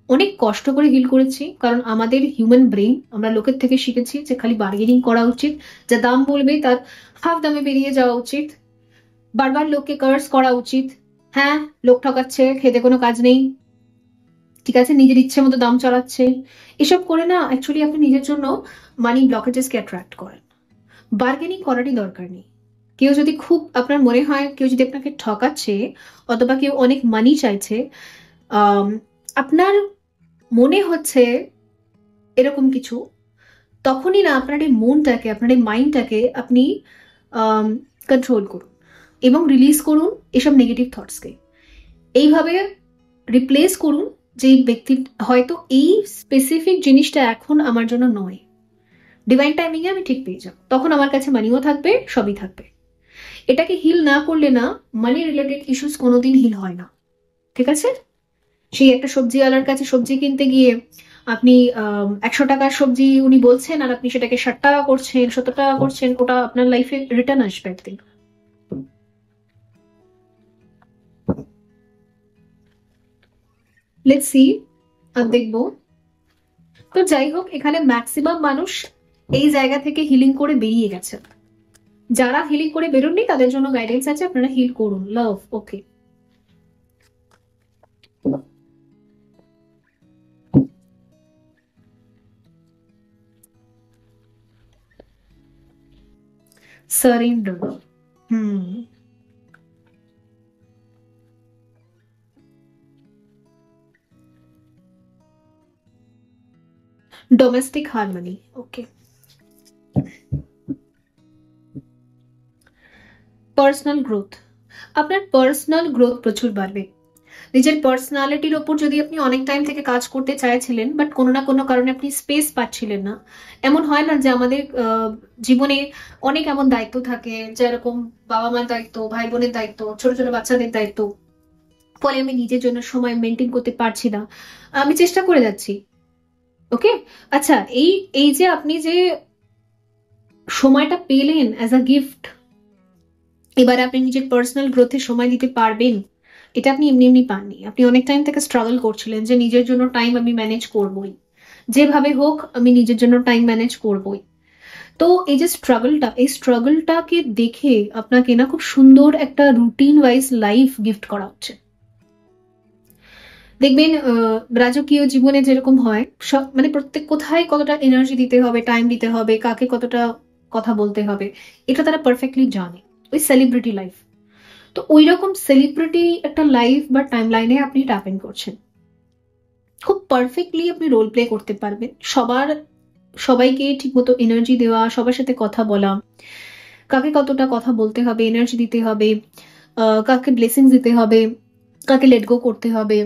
অনেক কষ্ট করে হিল করেছি, কারণ আমাদের হিউম্যান ব্রেন, আমরা লোকের থেকে শিখেছি যে খালি বার্গেনিং করা উচিত, যা দাম বলবে তার হাফ দামে বেরিয়ে যাওয়া উচিত, বারবার লোককে কার্স করা উচিত। হ্যাঁ, লোক ঠকাচ্ছে, খেতে কোনো কাজ নেই, ঠিক আছে, নিজের ইচ্ছে মতো দাম চালাচ্ছে। এসব করে না অ্যাকচুয়ালি আপনি নিজের জন্য মানি ব্লকেজেসকে অ্যাট্রাক্ট করেন। বার্গেনিং করারই দরকার নেই। কেউ যদি খুব আপনার মনে হয় কেউ যদি আপনাকে ঠকাচ্ছে, অথবা কেউ অনেক মানি চাইছে, আপনার মনে হচ্ছে এরকম কিছু, তখনই না আপনার এই মনটাকে, আপনার এই মাইন্ডটাকে আপনি কন্ট্রোল করুন এবং রিলিজ করুন এসব নেগেটিভ থটসকে। এইভাবে রিপ্লেস করুন যে ব্যক্তি হয়তো এই স্পেসিফিক জিনিসটা এখন আমার জন্য নয়, ডিভাইন টাইমিং এ আমি ঠিক পেয়ে যাব, তখন আমার কাছে মানিও থাকবে, সবই থাকবে। এটাকে হিল না করলে না মানি রিলেটেড ইস্যুস কোনোদিন হিল হয় না, ঠিক আছে? সেই একটা সবজিওয়ালার কাছে সবজি কিনতে গিয়ে আপনি 100 টাকার সবজি উনি বলছেন, আর আপনি সেটাকে 60 টাকা করছেন, 70 টাকা করছেন, ওটা আপনার লাইফে রিটার্ন আসবে একদিন। লেটস সি, আর দেখবো। তো যাই হোক, এখানে ম্যাক্সিমাম মানুষ এই জায়গা থেকে হিলিং করে বেরিয়ে গেছে। যারা হিলিং করে বেরোননি তাদের জন্য গাইডেন্স আছে, আপনারা হিল করুন। লাভ, ওকে। সারেন্ডার, ডোমেস্টিক হারমোনি, ওকে। পার্সোনাল গ্রোথ, আপনার পার্সোনাল গ্রোথ প্রচুর বাড়বে। নিজের পার্সোনালিটির ওপর যদি আপনি অনেক টাইম থেকে কাজ করতে চাইছিলেন, বাট কোনো না কোনো কারণে আপনি স্পেস পাচ্ছিলেন না, এমন হয় না যে আমাদের জীবনে অনেক এমন দায়িত্ব থাকে, যেরকম বাবা মার দায়িত্ব, ভাই বোনের দায়িত্ব, ছোট ছোট বাচ্চাদের দায়িত্ব, ফলে আমি নিজের জন্য সময় মেনটেন করতে পারছি না। আমি চেষ্টা করে যাচ্ছি, ওকে। আচ্ছা, এই এই যে আপনি যে সময়টা পেলেন অ্যাজ আ গিফট, এবার আপনি নিজের পার্সোনাল গ্রোথে সময় দিতে পারবেন, এটা আপনি এমনি এমনি পাননি। আপনি অনেক টাইম থেকে স্ট্রাগল করছিলেন যে নিজের জন্য টাইম আমি ম্যানেজ করবই, যেভাবে হোক আমি নিজের জন্য টাইম ম্যানেজ করবই। তো এই যে স্ট্রাগলটা, এই স্ট্রাগলটাকে দেখে আপনাকে না খুব সুন্দর একটা রুটিন ওয়াইজ লাইফ গিফট করা হচ্ছে। দেখবেন রাজকীয় জীবনে যেরকম হয়, সব মানে প্রত্যেক কোথায় কতটা এনার্জি দিতে হবে, টাইম দিতে হবে, কাকে কতটা কথা বলতে হবে, এটা তারা পারফেক্টলি জানে। ওই সেলিব্রিটি লাইফ, তো ওই রকম সেলিব্রিটি একটা লাইফ বা টাইম লাইনে আপনি ট্যাপ ইন করছেন। খুব পারফেক্টলি আপনি রোল প্লে করতে পারবেন, সবাইকে ঠিকমতো এনার্জি দেওয়া, সবার সাথে কথা বলা, কাকে কতটা কথা বলতে হবে, এনার্জি দিতে হবে, কাকে ব্লেসিংস দিতে হবে, কাকে লেট গো করতে হবে,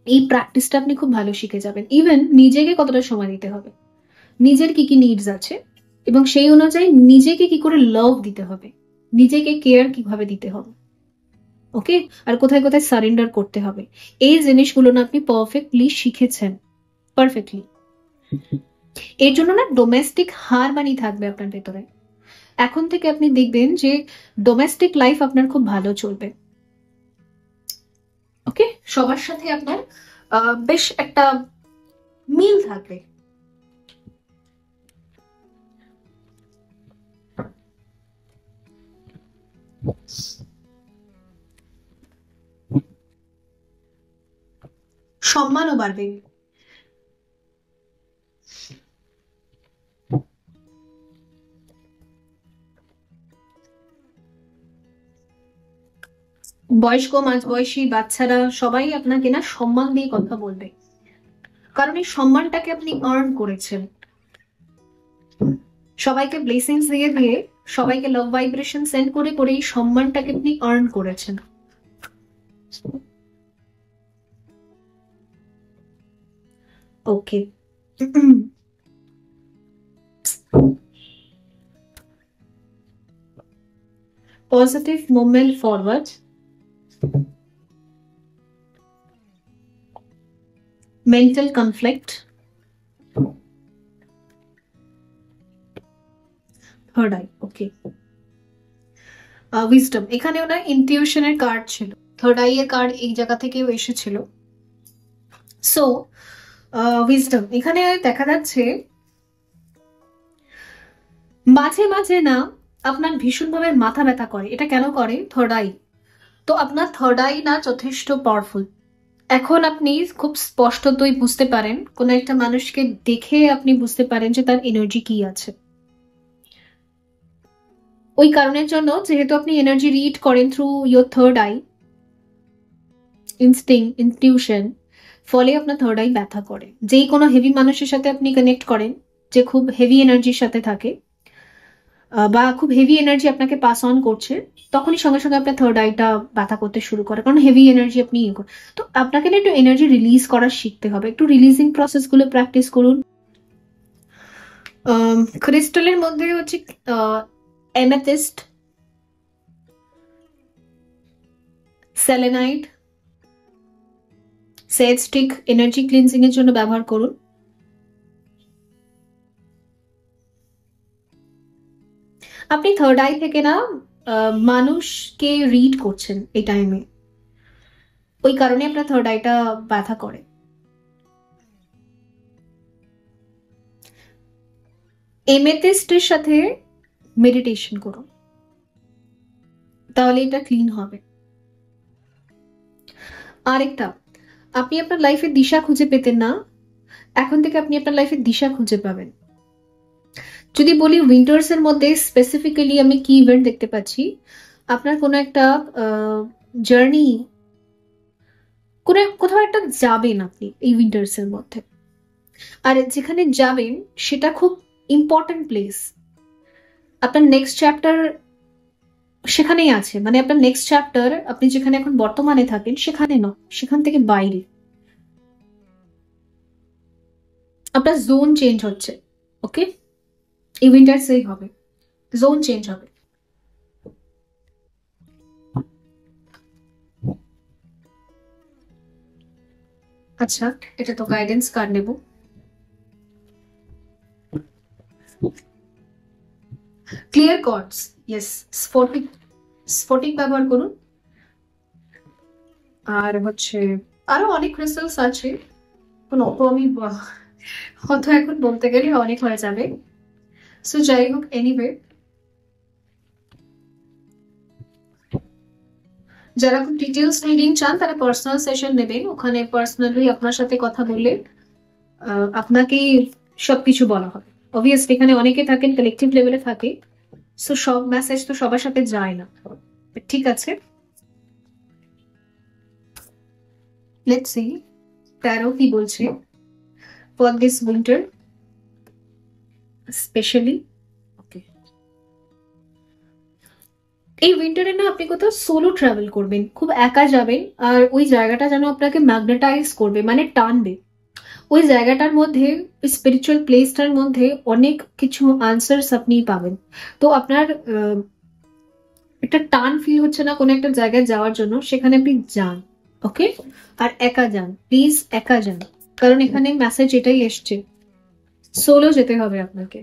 এই প্র্যাকটিসটা আপনি খুব ভালো শিখে যাবেন। ইভেন নিজেকে কতটা সময় দিতে হবে, নিজের কি কি নিডস আছে, এবং সেই অনুযায়ী নিজেকে কি করে লাভ দিতে হবে, নিজেকে কেয়ার কিভাবে দিতে হবে, ওকে, আর কোথায় কোথায় সারেন্ডার করতে হবে, এই জিনিসগুলো না আপনি পারফেক্টলি শিখেছেন, পারফেক্টলি। এর জন্য না ডোমেস্টিক হারমোনি থাকবে আপনার ভেতরে। এখন থেকে আপনি দেখবেন যে ডোমেস্টিক লাইফ আপনার খুব ভালো চলবে, ওকে। সবার সাথে আপনার বেশ একটা মিল থাকবে। সম্মানও বাড়বে। বয়স্ক মাঝবয়সী বাচ্চারা সবাই আপনাকে না সম্মান দিয়ে কথা বলবে, কারণ এই সম্মানটাকে আপনি আর্ন করেছেন। সবাইকে ব্লেসিংস দিয়ে দিয়ে, সবাইকে লাভ ভাইব্রেশন সেন্ড করে করে এই সম্মানটাকে আপনি আর্ন করেছেন। Okay, positive movement forward, mental conflict, third eye. Okay, wisdom, এখানেও না ইনটিউশনের কার্ড ছিল, থার্ড আই এর কার্ড এই জায়গা থেকেও এসেছিল। সো উইজডম এখানে দেখা যাচ্ছে মাঝে মাঝে না আপনার ভীষণভাবে মাথা ব্যথা করে। এটা কেন করে? Third eye. তো আপনার থার্ড আই না যথেষ্ট পাওয়ারফুল। এখন আপনি খুব স্পষ্টতই বুঝতে পারেন, কোনো একটা মানুষকে দেখে আপনি বুঝতে পারেন যে তার এনার্জি কি আছে। ওই কারণের জন্য, যেহেতু আপনি এনার্জি রিড করেন through your third eye, intuition, ফলে আপনার থার্ড আই ব্যথা করে। যেই কোনো হেভি মানুষের সাথে আপনি কানেক্ট করেন, যে খুব হেভি এনার্জির সাথে থাকে বা খুব হেভি এনার্জি আপনাকে পাস অন করছে, তখনই সঙ্গে সঙ্গে আপনার থার্ড আইটা ব্যথা করতে শুরু করে, কারণ হেভি এনার্জি আপনি ইয়ে করেন। তো আপনাকে না একটু এনার্জি রিলিজ করা শিখতে হবে, একটু রিলিজিং প্রসেসগুলো প্র্যাকটিস করুন। ক্রিস্টালের মধ্যে হচ্ছে অ্যামেথিস্ট, সেলেনাইট, সেজ স্টিক এনার্জি ক্লিনজিং এর জন্য ব্যবহার করুন। আপনি থার্ড আই থেকে না মানুষকে রিড করছেন এই টাইমে, ওই কারণে আপনার থার্ড আইটা ব্যথা করে। এমেথিস্টের সাথে মেডিটেশন করুন, তাহলে এটা ক্লিন হবে। আরেকটা, আপনি আপনার লাইফের দিশা খুঁজে পেতেন না, এখন থেকে আপনি আপনার লাইফের দিশা খুঁজে পাবেন। যদি বলি উইন্টার্স এর মধ্যে স্পেসিফিক্যালি আমি কি ইভেন্ট দেখতে পাচ্ছি, আপনার কোনো একটা জার্নি, কোথাও একটা যাবেন আপনি এই উইন্টার্স এর মধ্যে, আর যেখানে যাবেন সেটা খুব ইম্পর্টেন্ট প্লেস। আপনার নেক্সট চ্যাপ্টার সেখানেই আছে, মানে আপনার নেক্সট চ্যাপ্টার আপনি যেখানে এখন বর্তমানে থাকেন সেখানে নয়, সেখান থেকে বাইরে। আপনার জোন চেঞ্জ হচ্ছে। ওকে, এই উইন্টার্সেই হবে, জোন চেঞ্জ হবে। আচ্ছা, এটা তো গাইডেন্স কার্ড নেব। ক্লিয়ার কর্ডস, ইয়েস, স্ফটিক ব্যবহার করুন। আর হচ্ছে আরো অনেক ক্রিস্টালস আছে, অত আমি অত এখন বলতে গেলে অনেক হয়ে যাবে। সো যাই হোক, এনিওয়ে, যারা খুব ডিটেলস রিডিং চান তারা পার্সোনাল সেশন নেবেন, ওখানে পার্সোনালি আপনার সাথে কথা বললে আপনাকেই সবকিছু বলা হবে। অবভিয়াসলি এখানে অনেকে থাকেন, কালেকটিভ লেভেলে থাকে, সো সব মেসেজ তো সবার সাথে যায় না। ঠিক আছে, লেটস সি ট্যারো কি বলছে ফর দিস উইন্টার স্পেশালি। ওকে, এই উইন্টারে না আপনি কোথাও সোলো ট্রাভেল করবেন, খুব একা যাবেন, আর ওই জায়গাটা যেন আপনাকে ম্যাগনেটাইজ করবে, মানে টানবে। ওই জায়গাটার মধ্যে, ওই স্পিরিচুয়াল প্লেসটার মধ্যে অনেক কিছু আনসার্স আপনি পাবেন। তো আপনার একটা টান ফিল হচ্ছে না কোনো একটা জায়গায় যাওয়ার জন্য, সেখানে আপনি যান। ওকে, আর একা যান, প্লিজ একা যান, কারণ এখানে মেসেজ এটাই এসছে, সোলো যেতে হবে আপনাকে।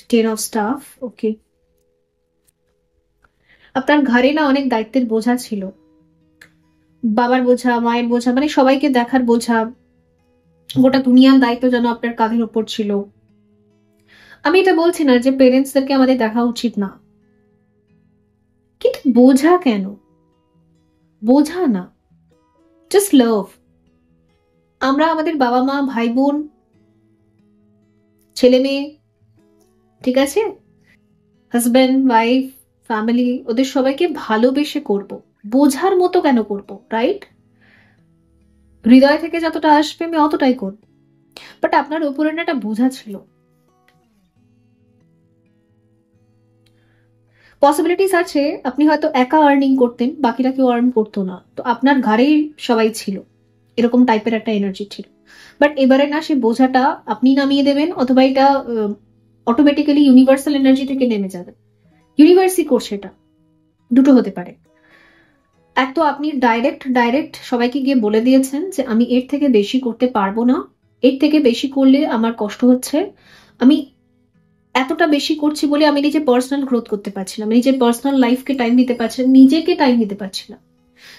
10 অফ স্টাফ। ওকে, আপনার ঘরে না অনেক দায়িত্বের বোঝা ছিল, বাবার বোঝা, মায়ের বোঝা, মানে সবাইকে দেখার বোঝা, গোটা দুনিয়ার দায়িত্ব যেন আপনার কাঁধের উপর ছিল। আমি এটা বলছি না যে পেরেন্টসদেরকে আমাদের দেখা উচিত না, কিন্তু বোঝা কেন? বোঝা না, জাস্ট লাভ। আমরা আমাদের বাবা মা, ভাই বোন, ছেলে মেয়ে, ঠিক আছে, হাজব্যান্ড ওয়াইফ, ফ্যামিলি, ওদের সবাইকে ভালোবেসে করব, বোঝার মতো কেন করব, রাইট? হৃদয় থেকে যতটা আসবে আমি অতটাই করব। বাট আপনার উপরে না একটা বোঝা ছিল। পসিবিলিটিস আছে আপনি হয়তো একা আর্নিং করতেন, বাকিরা কেউ আর্ন করতো না, তো আপনার ঘরেই সবাই ছিল, এরকম টাইপের একটা এনার্জি ছিল। বাট এবারে না, সে বোঝাটা আপনি নামিয়ে দেবেন, অথবা এটা অটোমেটিক্যালি ইউনিভার্সাল এনার্জি থেকে নেমে যাবে। ইউনিভার্সই করছে এটা, দুটো হতে পারে। এক তো আপনি ডাইরেক্ট সবাইকে গিয়ে বলে দিয়েছেন যে আমি এর থেকে বেশি করতে পারবো না, এর থেকে বেশি করলে আমার কষ্ট হচ্ছে, আমি এতটা বেশি করছি বলে আমি নিজে পার্সোনাল গ্রোথ করতে পারছি না, আমি নিজের পার্সোনাল লাইফকে টাইম দিতে পারছি না, নিজেকে টাইম দিতে পারছি না।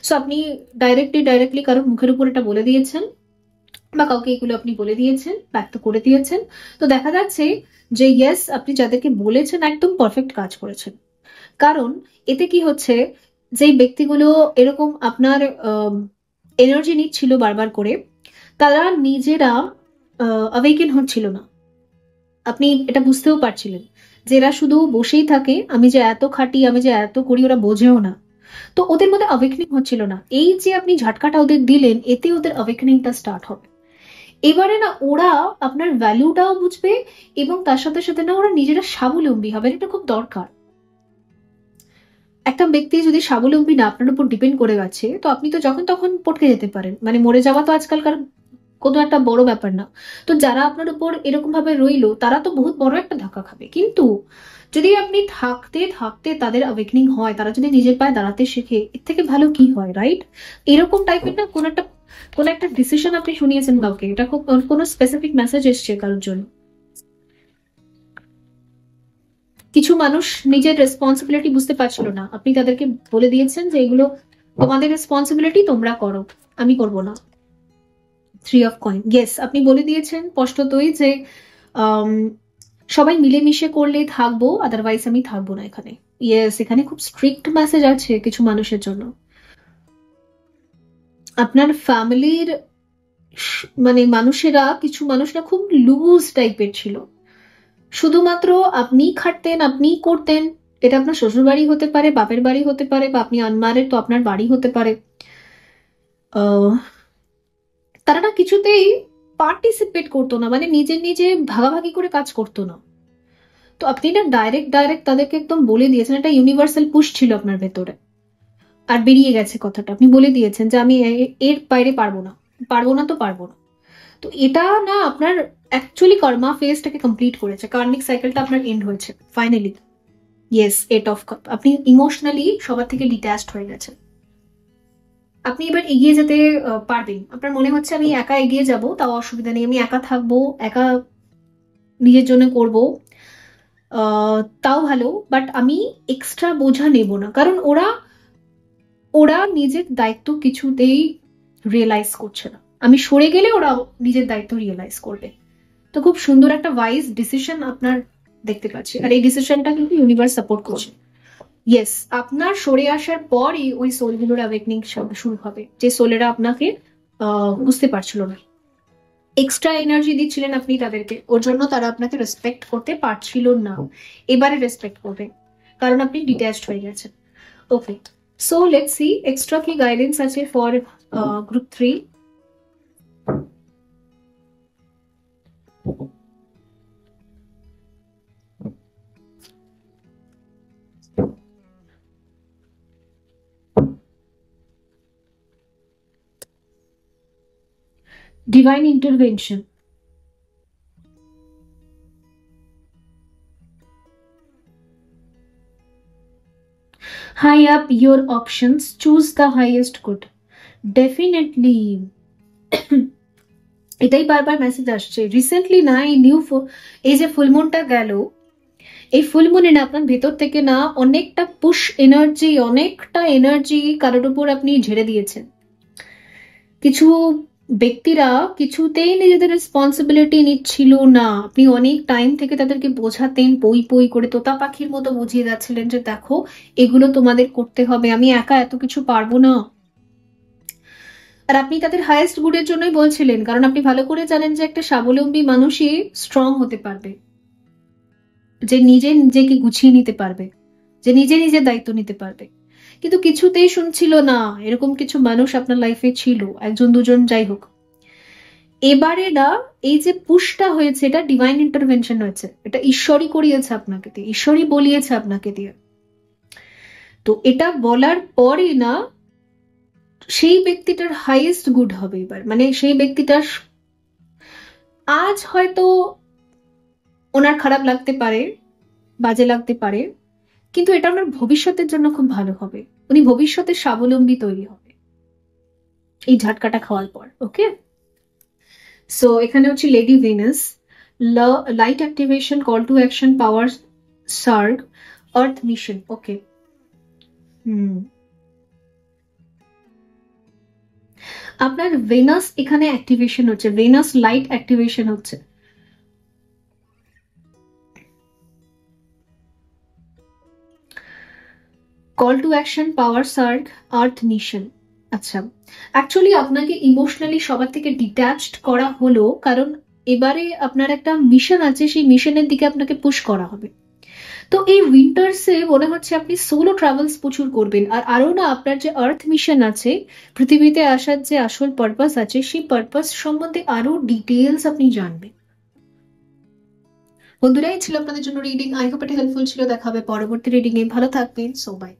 সো আপনি ডাইরেক্টলি কারোর মুখের উপর এটা বলে দিয়েছেন, বা কাউকে এগুলো আপনি বলে দিয়েছেন, ব্যক্ত করে দিয়েছেন। তো দেখা যাচ্ছে যে ইয়েস, আপনি যাদেরকে বলেছেন একদম পারফেক্ট কাজ করেছেন। কারণ এতে কি হচ্ছে, যেই ব্যক্তিগুলো এরকম আপনার এনার্জি নিচ্ছিল বারবার করে, তারা নিজেরা অ্যাওয়েকেন হচ্ছিল না। আপনি এটা বুঝতেও পারছিলেন যে এরা শুধু বসেই থাকে, আমি যে এত খাটি, আমি যে এত করি, ওরা বোঝেও না। তো ওদের মধ্যে অ্যাওয়েকনিং হচ্ছিল না। এই যে আপনি ঝাটকাটা ওদের দিলেন, এতে ওদের অ্যাওয়েকনিংটা স্টার্ট হবে। এবারে না ওরা আপনার ভ্যালুটাও বুঝবে, এবং তার সাথে সাথে না ওরা নিজেরা স্বাবলম্বী হবে। এটা খুব দরকার। একটা ব্যক্তি যদি স্বাবলম্বী না আপনার উপর ডিপেন্ড করে আছে, তো আপনি তো যখন তখন পটকে যেতে পারেন, মানে মরে যাওয়া তো আজকালকার কোনো একটা বড় ব্যাপার না। তো যারা আপনার উপর এরকম ভাবে রইলো, তারা তো বহুত বড় একটা ধাক্কা খাবে। কিন্তু যদি আপনি থাকতে থাকতে তাদের অ্যাওয়েকনিং হয়, তারা যদি নিজের পায়ে দাঁড়াতে শেখে, এর থেকে ভালো কি হয়, রাইট? এরকম টাইপের না কোন একটা ডিসিশন আপনি শুনিয়েছেন কাউকে, এটা খুব কোনো স্পেসিফিক মেসেজ এসছে কারোর জন্য। কিছু মানুষ নিজের রেসপন্সিবিলিটি বুঝতে পারছিল না, আপনি তাদেরকে বলে দিয়েছেন যে এগুলো তোমাদের রেসপন্সিবিলিটি, তোমরা করো, আমি করব না। 3 অফ কয়েন, ইয়েস, আপনি বলে দিয়েছেন স্পষ্টতই যে সবাই মিলেমিশে করলে থাকবো, আদারওয়াইজ আমি থাকবো না এখানে। ইয়েস, এখানে খুব স্ট্রিক্ট মেসেজ আছে কিছু মানুষের জন্য। আপনার ফ্যামিলির মানে মানুষেরা, কিছু মানুষরা খুব লুজ টাইপের ছিল। শুধুমাত্র আপনি খাটতেন, আপনি করতেন। এটা আপনার শ্বশুর বাড়ি হতে পারে, বাপের বাড়ি হতে পারে, বা আপনি আনম্যারিড তো আপনার বাড়ি হতে পারে। তারা না কিছুতেই পার্টিসিপেট করতো না, মানে নিজে ভাগাভাগি করে কাজ করতো না। তো আপনি না ডাইরেক্ট তাদেরকে একদম বলে দিয়েছেন, একটা ইউনিভার্সাল পুশ ছিল আপনার ভেতরে, আর বেরিয়ে গেছে কথাটা। আপনি বলে দিয়েছেন যে আমি এর বাইরে পারবো না, তো পারবো না। তো এটা না আপনার অ্যাকচুয়ালি কর্মা ফেজটাকে কমপ্লিট করেছে, কার্মিক সাইকেলটা আপনার এন্ড হয়েছে ফাইনালি। ইয়েস, 8 অফ কাপ, আপনি ইমোশনালি সবার থেকে ডিট্যাচড হয়ে গেছেন। আপনি এবার এগিয়ে যেতে পারবেন। আপনার মনে হচ্ছে আমি একা এগিয়ে যাব, তাও অসুবিধা নেই, আমি একা থাকবো, একা নিজের জন্য করব, তাও ভালো। বাট আমি এক্সট্রা বোঝা নেব না, কারণ ওরা নিজের দায়িত্ব কিছুতেই রিয়েলাইজ করছে না। আমি সরে গেলে ওরা নিজের দায়িত্ব রিয়েলাইজ করবে। তো খুব সুন্দর একটা ওয়াইজ ডিসিশন আপনার দেখতে পাচ্ছি, আর এই ডিসিশনটা কিন্তু ইউনিভার্স সাপোর্ট করছে। ইয়েস, আপনার সরে আসার পরই ওই সোলগুলোর অ্যাওয়েকনিং শুরু হবে, যে সোলেরা আপনাকে বুঝতে পারছিল না, এক্সট্রা এনার্জি দিচ্ছিলেন আপনি তাদেরকে, ওর জন্য তারা আপনাকে রেসপেক্ট করতে পারছিল না। এবারে রেসপেক্ট করবে, কারণ আপনি ডিট্যাচড হয়ে গেছেন। ওকে, সো লেটস সি এক্সট্রা কি গাইডেন্স আছে for group 3। Divine intervention. High up your options, choose the highest good. Definitely. এটাই বারবার মেসেজ আসছে রিসেন্টলি না, এই যে ফুলমুনটা গেল, এই ফুলমুনে না আপনার ভেতর থেকে না অনেকটা পুশ এনার্জি, অনেকটা এনার্জি কারোর উপর আপনি ঝেড়ে দিয়েছেন। কিছু ব্যক্তিরা কিছুতেই নিজেদের রেসপন্সিবিলিটি নিচ্ছিল না, আপনি অনেক টাইম থেকে তাদেরকে বোঝাতেন, পই করে তোতা পাখির মতো বুঝিয়ে যাচ্ছিলেন যে দেখো এগুলো তোমাদের করতে হবে, আমি একা এত কিছু পারবো না। আর আপনি তাদের হায়েস্ট গুডের জন্যই বলছিলেন, কারণ আপনি ভালো করে জানেন যে একটা স্বাবলম্বী মানুষই স্ট্রং হতে পারবে, যে নিজে নিজেকে গুছিয়ে নিতে পারবে, যে নিজে নিজের দায়িত্ব নিতে পারবে। কিন্তু কিছুতেই শুনছিল না। এরকম কিছু মানুষ আপনার লাইফে ছিল, একজন দুজন যাই হোক। এবারে না, এই যে পুশটা হয়েছে এটা ডিভাইন ইন্টারভেনশন হয়েছে, এটা ঈশ্বরই করিয়েছে আপনাকে দিয়ে, ঈশ্বরই বলিয়েছে আপনাকে দিয়ে। তো এটা বলার পরে না সেই ব্যক্তিটার হাইয়েস্ট গুড হবে এবার, মানে সেই ব্যক্তিটার আজ হয়তো ওনার খারাপ লাগতে পারে, বাজে লাগতে পারে, কিন্তু এটা ওনার ভবিষ্যতের জন্য খুব ভালো হবে। উনি ভবিষ্যতে স্বাবলম্বী তৈরি হবে এই ঝাটকাটা খাওয়ার পর। ওকে, সো এখানে হচ্ছে lady Venus, light activation, call to action, power surge, earth mission. Okay, আপনার ভেনাস এখানে অ্যাক্টিভেশন হচ্ছে, ভেনাস লাইট অ্যাক্টিভেশন হচ্ছে। Call to action, power surge, earth mission. আচ্ছা, অ্যাকচুয়ালি আপনাকে ইমোশনালি সবার থেকে ডিট্যাচড করা হলো, কারণ এবারে আপনার একটা মিশন আছে, সেই মিশনের দিকে আপনাকে পুশ করা হবে। তো এই উইন্টার্সে মনে হচ্ছে আপনি সোলো ট্রাভেলস প্রচুর করবেন। আর আরো না, আপনার যে আর্থ মিশন আছে, পৃথিবীতে আসার যে আসল পারপাস আছে, সেই পারপাস সম্বন্ধে আরো ডিটেলস আপনি জানবেন। বন্ধুরা, এই ছিল আপনাদের জন্য রিডিং। আই হোপ এটা হেল্পফুল ছিল। দেখা হবে পরবর্তী রিডিং এ। ভালো থাকবেন। So by.